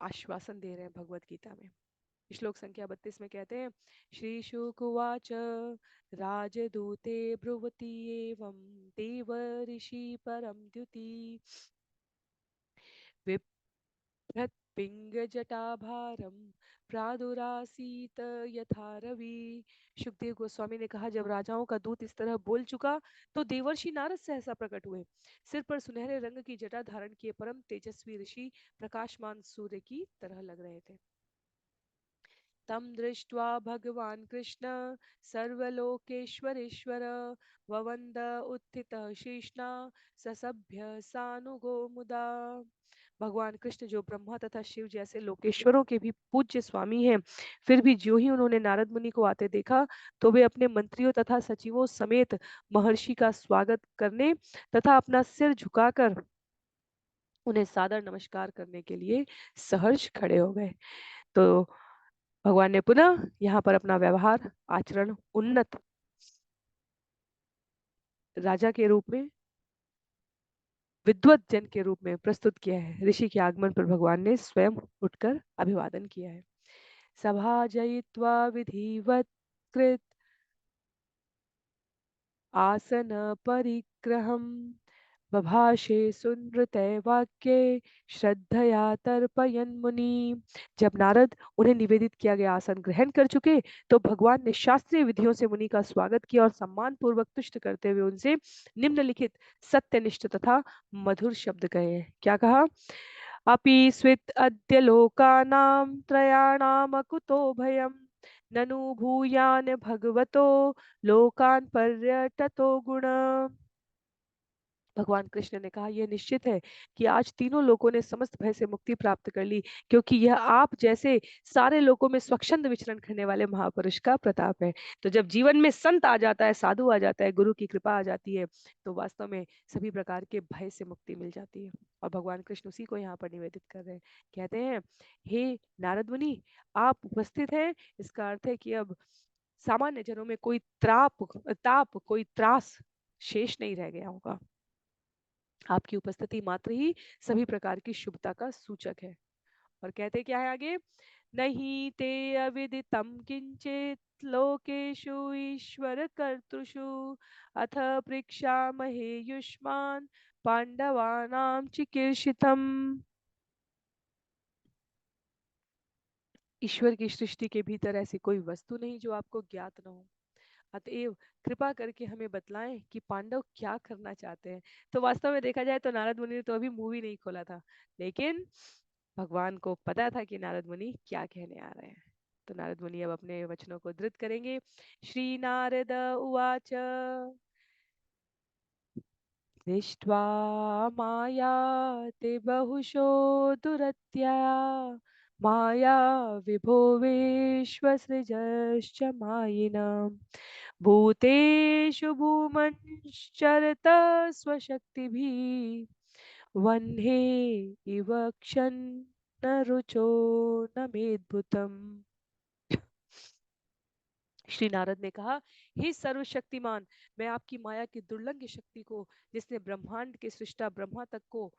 आश्वासन दे रहे हैं भगवत गीता में। श्लोक संख्या 32 में कहते हैं, श्री शुकुवाच राजदूते ब्रुवती एवं देव ऋषि परम द्युति पिंगजटाभारम प्रादुरासीत यथा रवि। सुखदेव गोस्वामी ने कहा, जब राजाओं का दूत इस तरह बोल चुका तो देवर्षि नारद सहसा प्रकट हुए। सिर पर सुनहरे रंग की जटा धारण किए परम तेजस्वी ऋषि प्रकाशमान सूर्य की तरह लग रहे थे। तम दृष्ट्वा भगवान कृष्ण सर्वलोकेश्वरेश्वर ववंद उत्थित शेषना ससभ्य सानुगो मुदा। भगवान कृष्ण जो ब्रह्मा तथा शिव जैसे लोकेश्वरों के भी पूज्य स्वामी हैं, फिर भी ज्यों ही उन्होंने नारद मुनि को आते देखा तो वे अपने मंत्रियों तथा सचिवों समेत महर्षि का स्वागत करने तथा अपना सिर झुकाकर उन्हें सादर नमस्कार करने के लिए सहर्ष खड़े हो गए। तो भगवान ने पुनः यहाँ पर अपना व्यवहार आचरण उन्नत राजा के रूप में, विद्वत जन के रूप में प्रस्तुत किया है। ऋषि के आगमन पर भगवान ने स्वयं उठकर अभिवादन किया है। सभा जयित्वा विधिवत कृत आसन परिग्रहम बभाषे सुनृतय वाक्ये श्रद्धया तर्पयन मुनि। जब नारद उन्हें निवेदित किया गया आसन ग्रहण कर चुके तो भगवान ने शास्त्रीय विधियों से मुनि का स्वागत किया और सम्मान पूर्वक तुष्ट करते हुए उनसे निम्नलिखित सत्यनिष्ठ तथा मधुर शब्द कहे। क्या कहा? अपि स्वित अद्य लोकानां त्रयाणाम अकुतो भयम् ननु भूयान भगवतो लोकान पर्यटतो गुण। भगवान कृष्ण ने कहा, यह निश्चित है कि आज तीनों लोगों ने समस्त भय से मुक्ति प्राप्त कर ली, क्योंकि यह आप जैसे सारे लोगों में स्वच्छंद विचरण करने वाले महापुरुष का प्रताप है। तो जब जीवन में संत आ जाता है, साधु आ जाता है, गुरु की कृपा आ जाती है, तो वास्तव में सभी प्रकार के भय से मुक्ति मिल जाती है। और भगवान कृष्ण उसी को यहाँ पर निवेदित कर रहे हैं। कहते हैं, हे नारद मुनि, आप उपस्थित हैं, इसका अर्थ है कि अब सामान्य जनों में कोई कोई त्रास शेष नहीं रह गया होगा। आपकी उपस्थिति मात्र ही सभी प्रकार की शुभता का सूचक है। और कहते क्या है आगे, नहीं ते अविदितम किंचित लोकेषु ईश्वर कर्तृषु अथ पृक्षामहे युष्मान पांडवानां चिकीर्षितम। ईश्वर की सृष्टि के भीतर ऐसी कोई वस्तु नहीं जो आपको ज्ञात न हो, अतएव कृपा करके हमें बतलाएं कि पांडव क्या करना चाहते हैं। तो वास्तव में देखा जाए तो नारद मुनि ने तो अभी मुंह भी नहीं खोला था, लेकिन भगवान को पता था कि नारद मुनि क्या कहने आ रहे हैं। तो नारद मुनि अब अपने वचनों को धृत करेंगे। श्री नारद उवाच दृष्ट्वा मायाते बहुशो दुरत्या माया विभो विश्वसृजश्च मायिनम् भूतेषु भूमश्चरत स्वशक्तिभिः वह्ने इव क्षन्न रुचो न मेद्भुतम्। श्री नारद ने कहा, हे सर्वशक्तिमान, मैं आपकी माया की दुर्लंघ शक्ति को जिसने ब्रह्मांड के सृष्टा ब्रह्मा तक को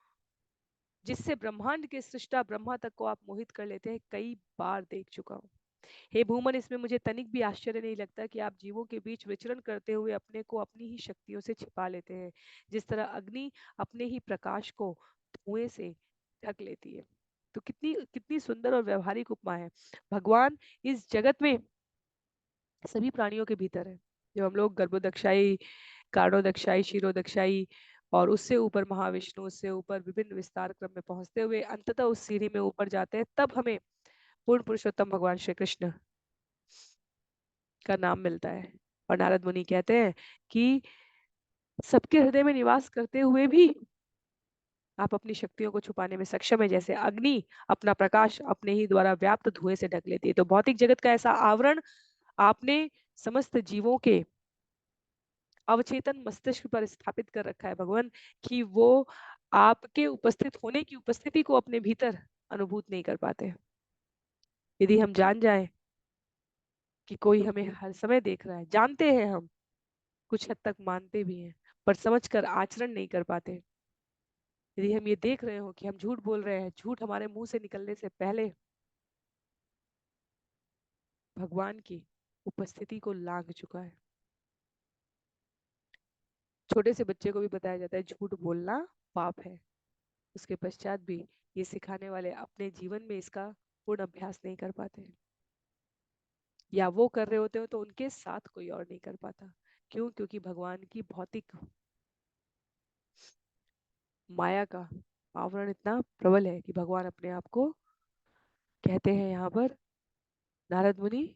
जिससे ब्रह्मांड के सृष्टा ब्रह्मा तक को आप मोहित कर लेते हैं, कई बार देख चुका हूँ। हे भूमन, इसमें मुझे तनिक भी आश्चर्य नहीं लगता कि आप जीवों के बीच विचरण करते हुए अपने को अपनी ही शक्तियों से छिपा लेते हैं, जिस तरह अग्नि अपने ही प्रकाश को धुएं से ढक लेती है। तो कितनी कितनी सुंदर और व्यवहारिक उपमा है। भगवान इस जगत में सभी प्राणियों के भीतर है। जब हम लोग गर्भोदक्षाई, कारणोदक्षाई, क्षीरोदक्षाई और उससे ऊपर महाविष्णु, उससे ऊपर विभिन्न विस्तार क्रम में पहुंचते हुए अंततः उस सीढ़ी में ऊपर जाते हैं, तब हमें पूर्ण पुरुषोत्तम भगवान श्री कृष्ण का नाम मिलता है। और नारद मुनि कहते हैं कि सबके हृदय में निवास करते हुए भी आप अपनी शक्तियों को छुपाने में सक्षम है, जैसे अग्नि अपना प्रकाश अपने ही द्वारा व्याप्त धुएं से ढक लेती है। तो भौतिक जगत का ऐसा आवरण आपने समस्त जीवों के अवचेतन मस्तिष्क पर स्थापित कर रखा है भगवान, कि वो आपके उपस्थित होने की उपस्थिति को अपने भीतर अनुभूत नहीं कर पाते। यदि हम जान जाएं कि कोई हमें हर समय देख रहा है, जानते हैं हम, कुछ हद तक मानते भी हैं, पर समझकर आचरण नहीं कर पाते। यदि हम ये देख रहे हो कि हम झूठ बोल रहे हैं, झूठ हमारे मुंह से निकलने से पहले भगवान की उपस्थिति को लांघ चुका है। छोटे से बच्चे को भी बताया जाता है झूठ बोलना पाप है, उसके पश्चात भी ये सिखाने वाले अपने जीवन में इसका पूर्ण अभ्यास नहीं कर पाते, या वो कर रहे होते हो तो उनके साथ कोई और नहीं कर पाता। क्यों? क्योंकि भगवान की भौतिक माया का आवरण इतना प्रबल है कि भगवान अपने आप को कहते हैं यहाँ पर नारद मुनि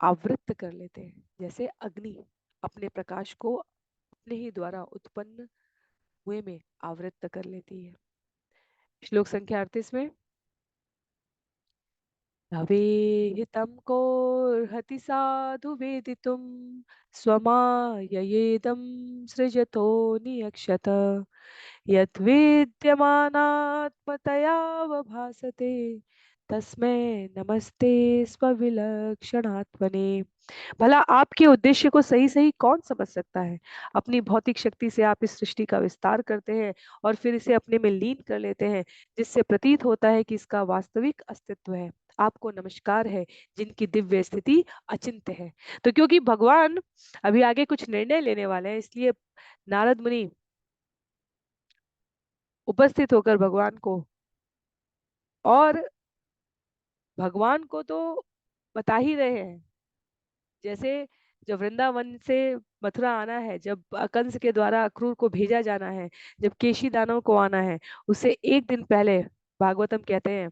आवृत्त कर लेते हैं, जैसे अग्नि अपने प्रकाश को अपने ही द्वारा उत्पन्न हुए में आवृत्त कर लेती है। श्लोक संख्या 38 में भवेहितं कोऽर्हति साधु वेदितुं स्वमाययेदं सृजतो नियक्षत यद्विद्यमानात्मतयावभासते तस्मै नमस्ते स्वविलक्षणात्मने। भला आपके उद्देश्य को सही सही कौन समझ सकता है? अपनी भौतिक शक्ति से आप इस सृष्टि का विस्तार करते हैं और फिर इसे अपने में लीन कर लेते हैं, जिससे प्रतीत होता है कि इसका वास्तविक अस्तित्व है। आपको नमस्कार है, जिनकी दिव्य स्थिति अचिंत्य है। तो क्योंकि भगवान अभी आगे कुछ निर्णय लेने वाले हैं, इसलिए नारद मुनि उपस्थित होकर भगवान को, और भगवान को तो बता ही रहे हैं, जैसे जब वृंदावन से मथुरा आना है, जब कंस के द्वारा अक्रूर को भेजा जाना है, जब केशी दानव को आना है, उससे एक दिन पहले भागवतम कहते हैं,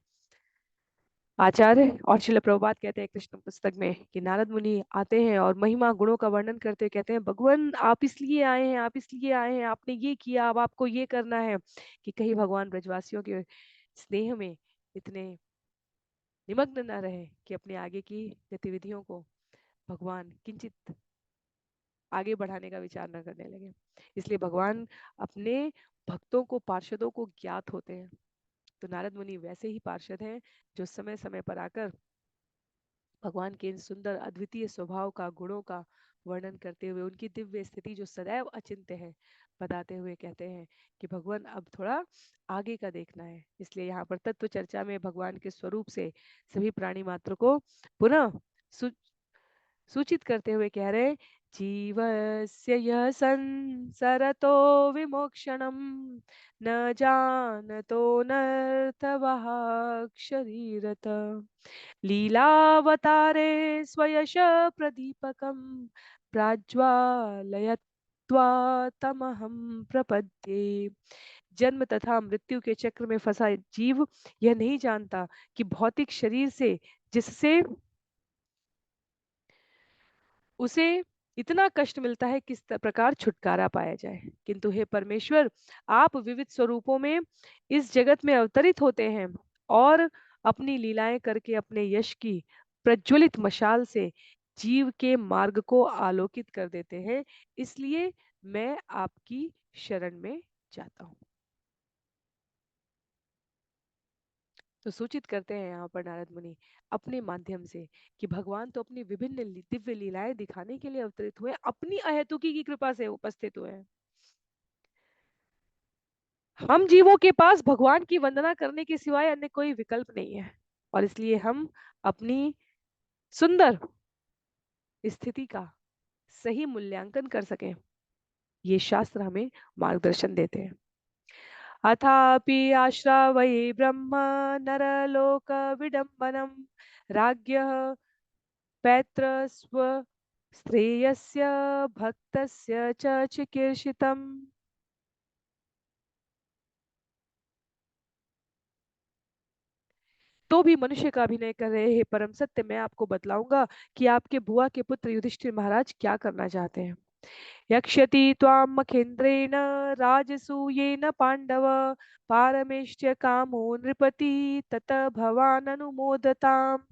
आचार्य और शिल प्रभुपाद कहते हैं कृष्ण पुस्तक में, कि नारद मुनि आते हैं और महिमा गुणों का वर्णन करते हुए कहते हैं, भगवान आप इसलिए आए हैं, आप इसलिए आए हैं, आपने ये किया, अब आपको ये करना है। कि कहीं भगवान ब्रजवासियों के स्नेह में इतने निमग्न न रहे कि अपने आगे की गतिविधियों को भगवान किंचित आगे बढ़ाने का विचार न करने लगे। इसलिए भगवान अपने भक्तों को, पार्षदों को ज्ञात होते हैं। तो नारद मुनि वैसे ही पार्षद हैं, जो समय समय पर आकर भगवान के इन सुंदर अद्वितीय स्वभाव का, गुणों का वर्णन करते हुए उनकी दिव्य स्थिति जो सदैव अचिंत्य है बताते हुए कहते हैं कि भगवान अब थोड़ा आगे का देखना है। इसलिए यहाँ पर तत्व चर्चा में भगवान के स्वरूप से सभी प्राणी मात्र को पुनः सूचित करते हुए कह रहे, जीवस्य यः संसरतो विमोक्षणम न जानतो नर्थवः शरीरत लीलावतारे स्वयश प्रदीपकं प्राज्वलयत्वा तमहं प्रपद्ये। जन्म तथा मृत्यु के चक्र में फंसा जीव यह नहीं जानता कि भौतिक शरीर से, जिससे उसे इतना कष्ट मिलता है, किस प्रकार छुटकारा पाया जाए। किंतु हे परमेश्वर, आप विविध स्वरूपों में इस जगत में अवतरित होते हैं और अपनी लीलाएं करके अपने यश की प्रज्वलित मशाल से जीव के मार्ग को आलोकित कर देते हैं। इसलिए मैं आपकी शरण में जाता हूँ। तो सूचित करते हैं यहाँ पर नारद मुनि अपने माध्यम से कि भगवान तो अपनी विभिन्न दिव्य लीलाएं दिखाने के लिए अवतरित हुए, अपनी अहेतुकी की कृपा से उपस्थित हुए हैं। हम जीवों के पास भगवान की वंदना करने के सिवाय अन्य कोई विकल्प नहीं है। और इसलिए हम अपनी सुंदर स्थिति का सही मूल्यांकन कर सकें, ये शास्त्र हमें मार्गदर्शन देते हैं। अथापि आश्रावये ब्रह्म नरलोक विडम्बनम राज्ञः पैत्रस्व श्रेयस्य भक्तस्य च चिकीर्षितम्। तो भी मनुष्य का अभिनय कर रहे हैं परम सत्य, मैं आपको बतलाऊंगा कि आपके बुआ के पुत्र युधिष्ठिर महाराज क्या करना चाहते हैं। यक्षति त्वां मखेन्द्रेण राजसूयेन पांडव पारमेष्टि कामो नृपति तत भवान अनुमोदताम।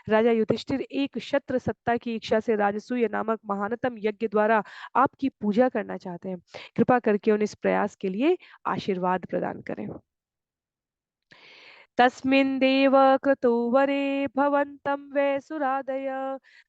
राजा युधिष्ठिर एक क्षत्र सत्ता की इच्छा से राजसूय नामक महानतम यज्ञ द्वारा आपकी पूजा करना चाहते हैं। कृपा करके उन इस प्रयास के लिए आशीर्वाद प्रदान करें। तस्मिन् देव क्रतुवरे भवन्तं वैसुरादय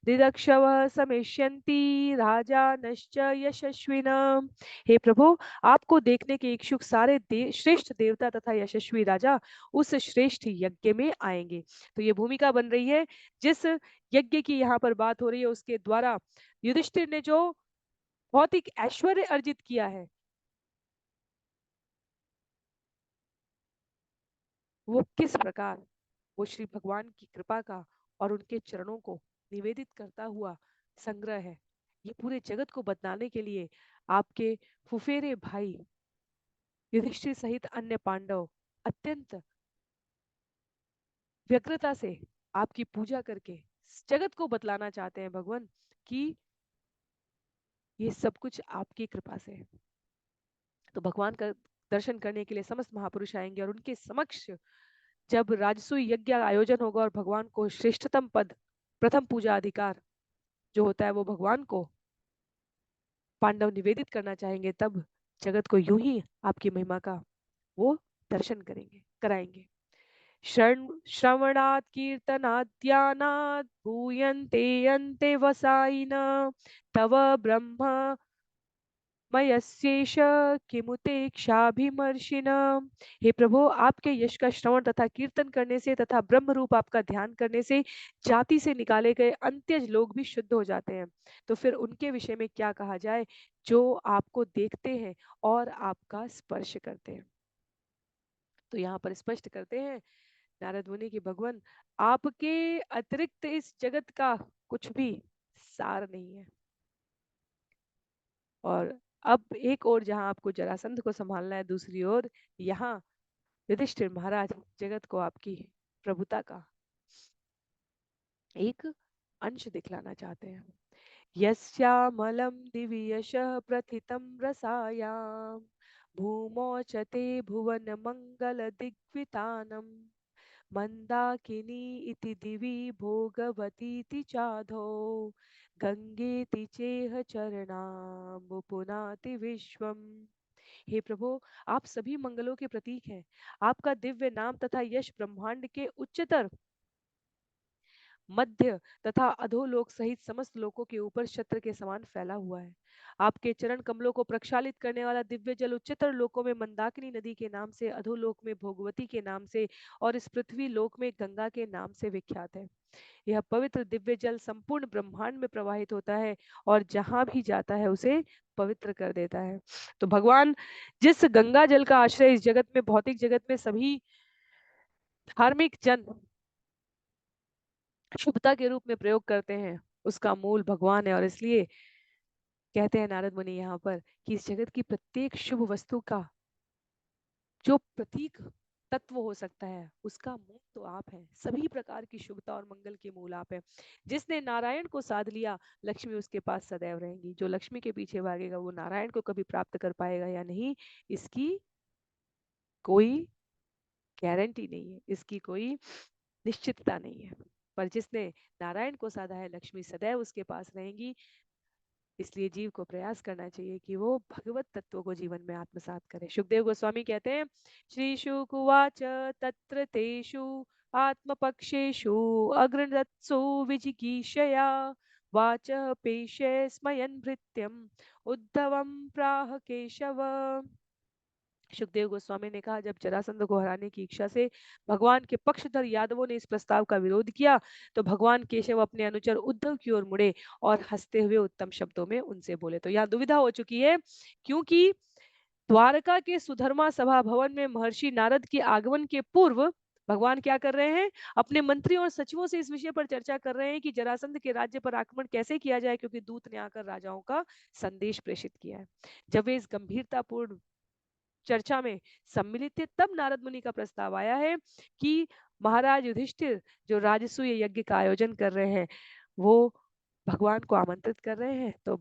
दिदक्षवः समेष्यन्ति राजानश्च यशस्विनः। हे प्रभु, आपको देखने के इच्छुक सारे श्रेष्ठ देवता तथा यशस्वी राजा उस श्रेष्ठ यज्ञ में आएंगे। तो ये भूमिका बन रही है जिस यज्ञ की यहाँ पर बात हो रही है, उसके द्वारा युधिष्ठिर ने जो भौतिक ऐश्वर्य अर्जित किया है, वो किस प्रकार वो श्री भगवान की कृपा का और उनके चरणों को निवेदित करता हुआ संग्रह है। ये पूरे जगत को बदलाने के लिए आपके फुफेरे भाई युधिष्ठिर सहित अन्य पांडव अत्यंत व्यग्रता से आपकी पूजा करके जगत को बतलाना चाहते हैं भगवान कि ये सब कुछ आपकी कृपा से है। तो भगवान का दर्शन करने के लिए समस्त महापुरुष आएंगे और उनके समक्ष जब राजसूय यज्ञ आयोजन होगा और भगवान को श्रेष्ठतम पद प्रथम पूजा अधिकार जो होता है वो भगवान को पांडव निवेदित करना चाहेंगे, तब जगत को यूं ही आपकी महिमा का वो दर्शन करेंगे कराएंगे। श्रवणात् कीर्तनाद्यानात् भूयन्ते अन्ते वसायिन तव ब्रह्म मयस्येष किमुते क्षाभिमर्शिन। हे प्रभु, आपके यश का श्रवण तथा कीर्तन करने से तथा ब्रह्म रूप आपका ध्यान करने से जाति से निकाले गए अंत्यज लोग भी शुद्ध हो जाते हैं। तो फिर उनके विषय में क्या कहा जाए जो आपको देखते हैं और आपका स्पर्श करते हैं। तो यहाँ पर स्पष्ट करते हैं नारद मुनि की भगवान आपके अतिरिक्त इस जगत का कुछ भी सार नहीं है। और अब एक और जहां आपको जरासंध को संभालना है, दूसरी ओर यहाँ युधिष्ठिर महाराज जगत को आपकी प्रभुता का एक अंश दिखलाना चाहते हैं। यस्यामलं दिवि यशः प्रथितं रसायां भूमौ च ते भुवन मंगल दिग्वितानम् मंदाकिनी इति दिवि भोगवतीति चाधो गंगेति चेह चरणाम्बु पुनाति विश्वम। हे प्रभु, आप सभी मंगलों के प्रतीक हैं। आपका दिव्य नाम तथा यश ब्रह्मांड के उच्चतर मध्य तथा अधोलोक सहित समस्त लोकों के ऊपर छत्र के समान फैला हुआ है। आपके चरण कमलों को प्रक्षालित करने वाला दिव्य जल उच्चतर लोकों में मंदाकिनी नदी के नाम से, अधोलोक में भोगवती के नाम से और इस पृथ्वी लोक में गंगा के नाम से विख्यात है। यह पवित्र दिव्य जल संपूर्ण ब्रह्मांड में प्रवाहित होता है और जहां भी जाता है उसे पवित्र कर देता है। तो भगवान जिस गंगा जल का आश्रय इस जगत में, भौतिक जगत में सभी धार्मिक जन शुभता के रूप में प्रयोग करते हैं, उसका मूल भगवान है। और इसलिए कहते हैं नारद मुनि यहाँ पर कि इस जगत की प्रत्येक शुभ वस्तु का जो प्रतीक तत्व हो सकता है उसका मूल तो आप हैं। सभी प्रकार की शुभता और मंगल के मूल आप हैं। जिसने नारायण को साध लिया, लक्ष्मी उसके पास सदैव रहेंगी। जो लक्ष्मी के पीछे भागेगा वो नारायण को कभी प्राप्त कर पाएगा या नहीं, इसकी कोई गारंटी नहीं है, इसकी कोई निश्चितता नहीं है। पर जिसने नारायण को साधा है, लक्ष्मी सदैव उसके पास रहेंगी। इसलिए जीव को प्रयास करना चाहिए कि वो भगवत तत्व को जीवन में आत्मसात करे। सुखदेव गोस्वामी कहते हैं, श्री शुकुवाच तत्र तेषु आत्मपक्षेषु अग्रदत्सु विजिगीषया वाचः पेशे स्मयन् भृत्यम् उद्धवं प्राह केशव। सुखदेव गोस्वामी ने कहा, जब जरासंध को हराने की इच्छा से भगवान के पक्षधर यादवों ने इस प्रस्ताव का विरोध किया, तो भगवान केशव अपने अनुचर उद्धव की ओर मुड़े और हंसते हुए उत्तम शब्दों में उनसे बोले। तो यहाँ दुविधा हो चुकी है, क्योंकि द्वारका के सुधर्मा सभा भवन में महर्षि नारद के आगमन के पूर्व भगवान क्या कर रहे हैं, अपने मंत्रियों और सचिवों से इस विषय पर चर्चा कर रहे हैं कि जरासंध के राज्य पर आक्रमण कैसे किया जाए, क्योंकि दूत ने आकर राजाओं का संदेश प्रेषित किया है। जब वे इस गंभीरतापूर्ण चर्चा में सम्मिलित थे, तब नारद मुनि का प्रस्ताव आया है कि महाराज युधिष्ठिर जो राजसूय यज्ञ का आयोजन कर रहे हैं, वो भगवान को आमंत्रित कर रहे हैं, तो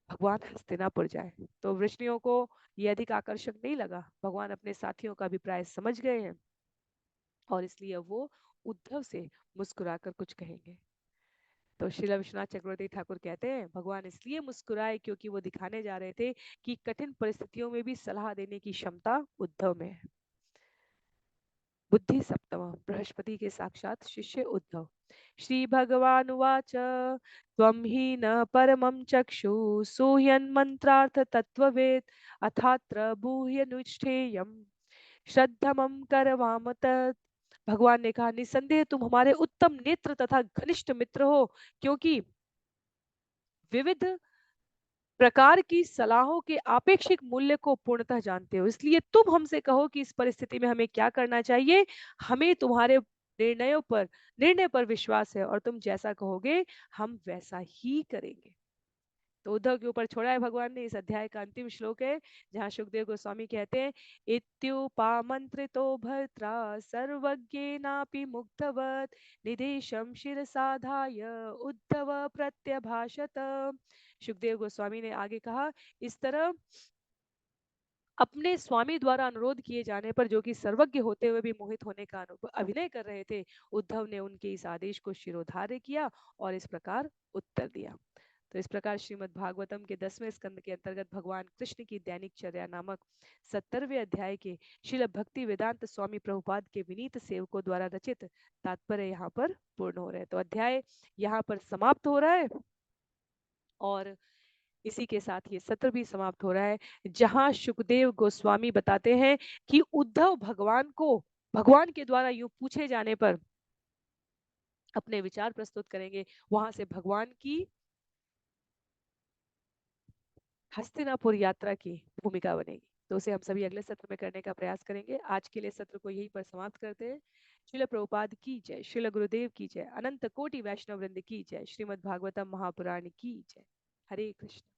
भगवान हस्तिनापुर जाए। तो वृष्णियों को ये अधिक आकर्षक नहीं लगा। भगवान अपने साथियों का अभिप्राय समझ गए हैं और इसलिए वो उद्धव से मुस्कुराकर कुछ कहेंगे। तो श्रील विश्वनाथ चक्रवर्ती ठाकुर कहते हैं, भगवान इसलिए मुस्कुराए क्योंकि वो दिखाने जा रहे थे कि कठिन परिस्थितियों में भी सलाह देने की क्षमता उद्धव में है। बुद्धि सप्तम, बृहस्पति के साक्षात शिष्य उद्धव। श्री भगवान उवाच, त्वं हि न परमं चक्षु सूयन् मंत्रार्थ तत्ववेद अथात्र बूह्यनुष्ठेयम् श्रद्धमं करवाम तत्। भगवान ने कहा, निसंदेह तुम हमारे उत्तम नेत्र तथा घनिष्ठ मित्र हो, क्योंकि विविध प्रकार की सलाहों के आपेक्षिक मूल्य को पूर्णतः जानते हो। इसलिए तुम हमसे कहो कि इस परिस्थिति में हमें क्या करना चाहिए। हमें तुम्हारे निर्णय पर विश्वास है और तुम जैसा कहोगे हम वैसा ही करेंगे। तो उद्धव के ऊपर छोड़ा है भगवान ने। इस अध्याय का अंतिम श्लोक है, जहाँ सुखदेव गोस्वामी कहते हैं, इत्युपामंत्रितो भर्त्रा सर्वज्ञेनापि मुग्धवत् निदेशं शिरसाधाय उद्धव प्रत्यभाषत। सुखदेव गोस्वामी ने आगे कहा, इस तरह अपने स्वामी द्वारा अनुरोध किए जाने पर, जो कि सर्वज्ञ होते हुए भी मोहित होने का अभिनय कर रहे थे, उद्धव ने उनके इस आदेश को शिरोधार्य किया और इस प्रकार उत्तर दिया। तो इस प्रकार श्रीमद् भागवतम के 10वें स्कंद के अंतर्गत भगवान कृष्ण की दैनिक चर्या नामक 70वें अध्याय के श्रील भक्ति वेदांत स्वामी प्रभुपाद के विनीत सेवकों द्वारा रचित तात्पर्य यहाँ पर पूर्ण हो रहे हैं। तो अध्याय यहाँ पर समाप्त हो रहा है और इसी के साथ ये सत्र भी समाप्त हो रहा है, जहां सुखदेव गोस्वामी बताते हैं कि उद्धव भगवान को भगवान के द्वारा यूं पूछे जाने पर अपने विचार प्रस्तुत करेंगे। वहां से भगवान की हस्तिनापुर यात्रा की भूमिका बनेगी। तो उसे हम सभी अगले सत्र में करने का प्रयास करेंगे। आज के लिए सत्र को यहीं पर समाप्त करते हैं। श्रील प्रभुपाद की जय, श्रील गुरुदेव की जय, अनंत कोटि वैष्णव वृंद की जय, श्रीमद् भागवतम महापुराण की जय। हरे कृष्ण।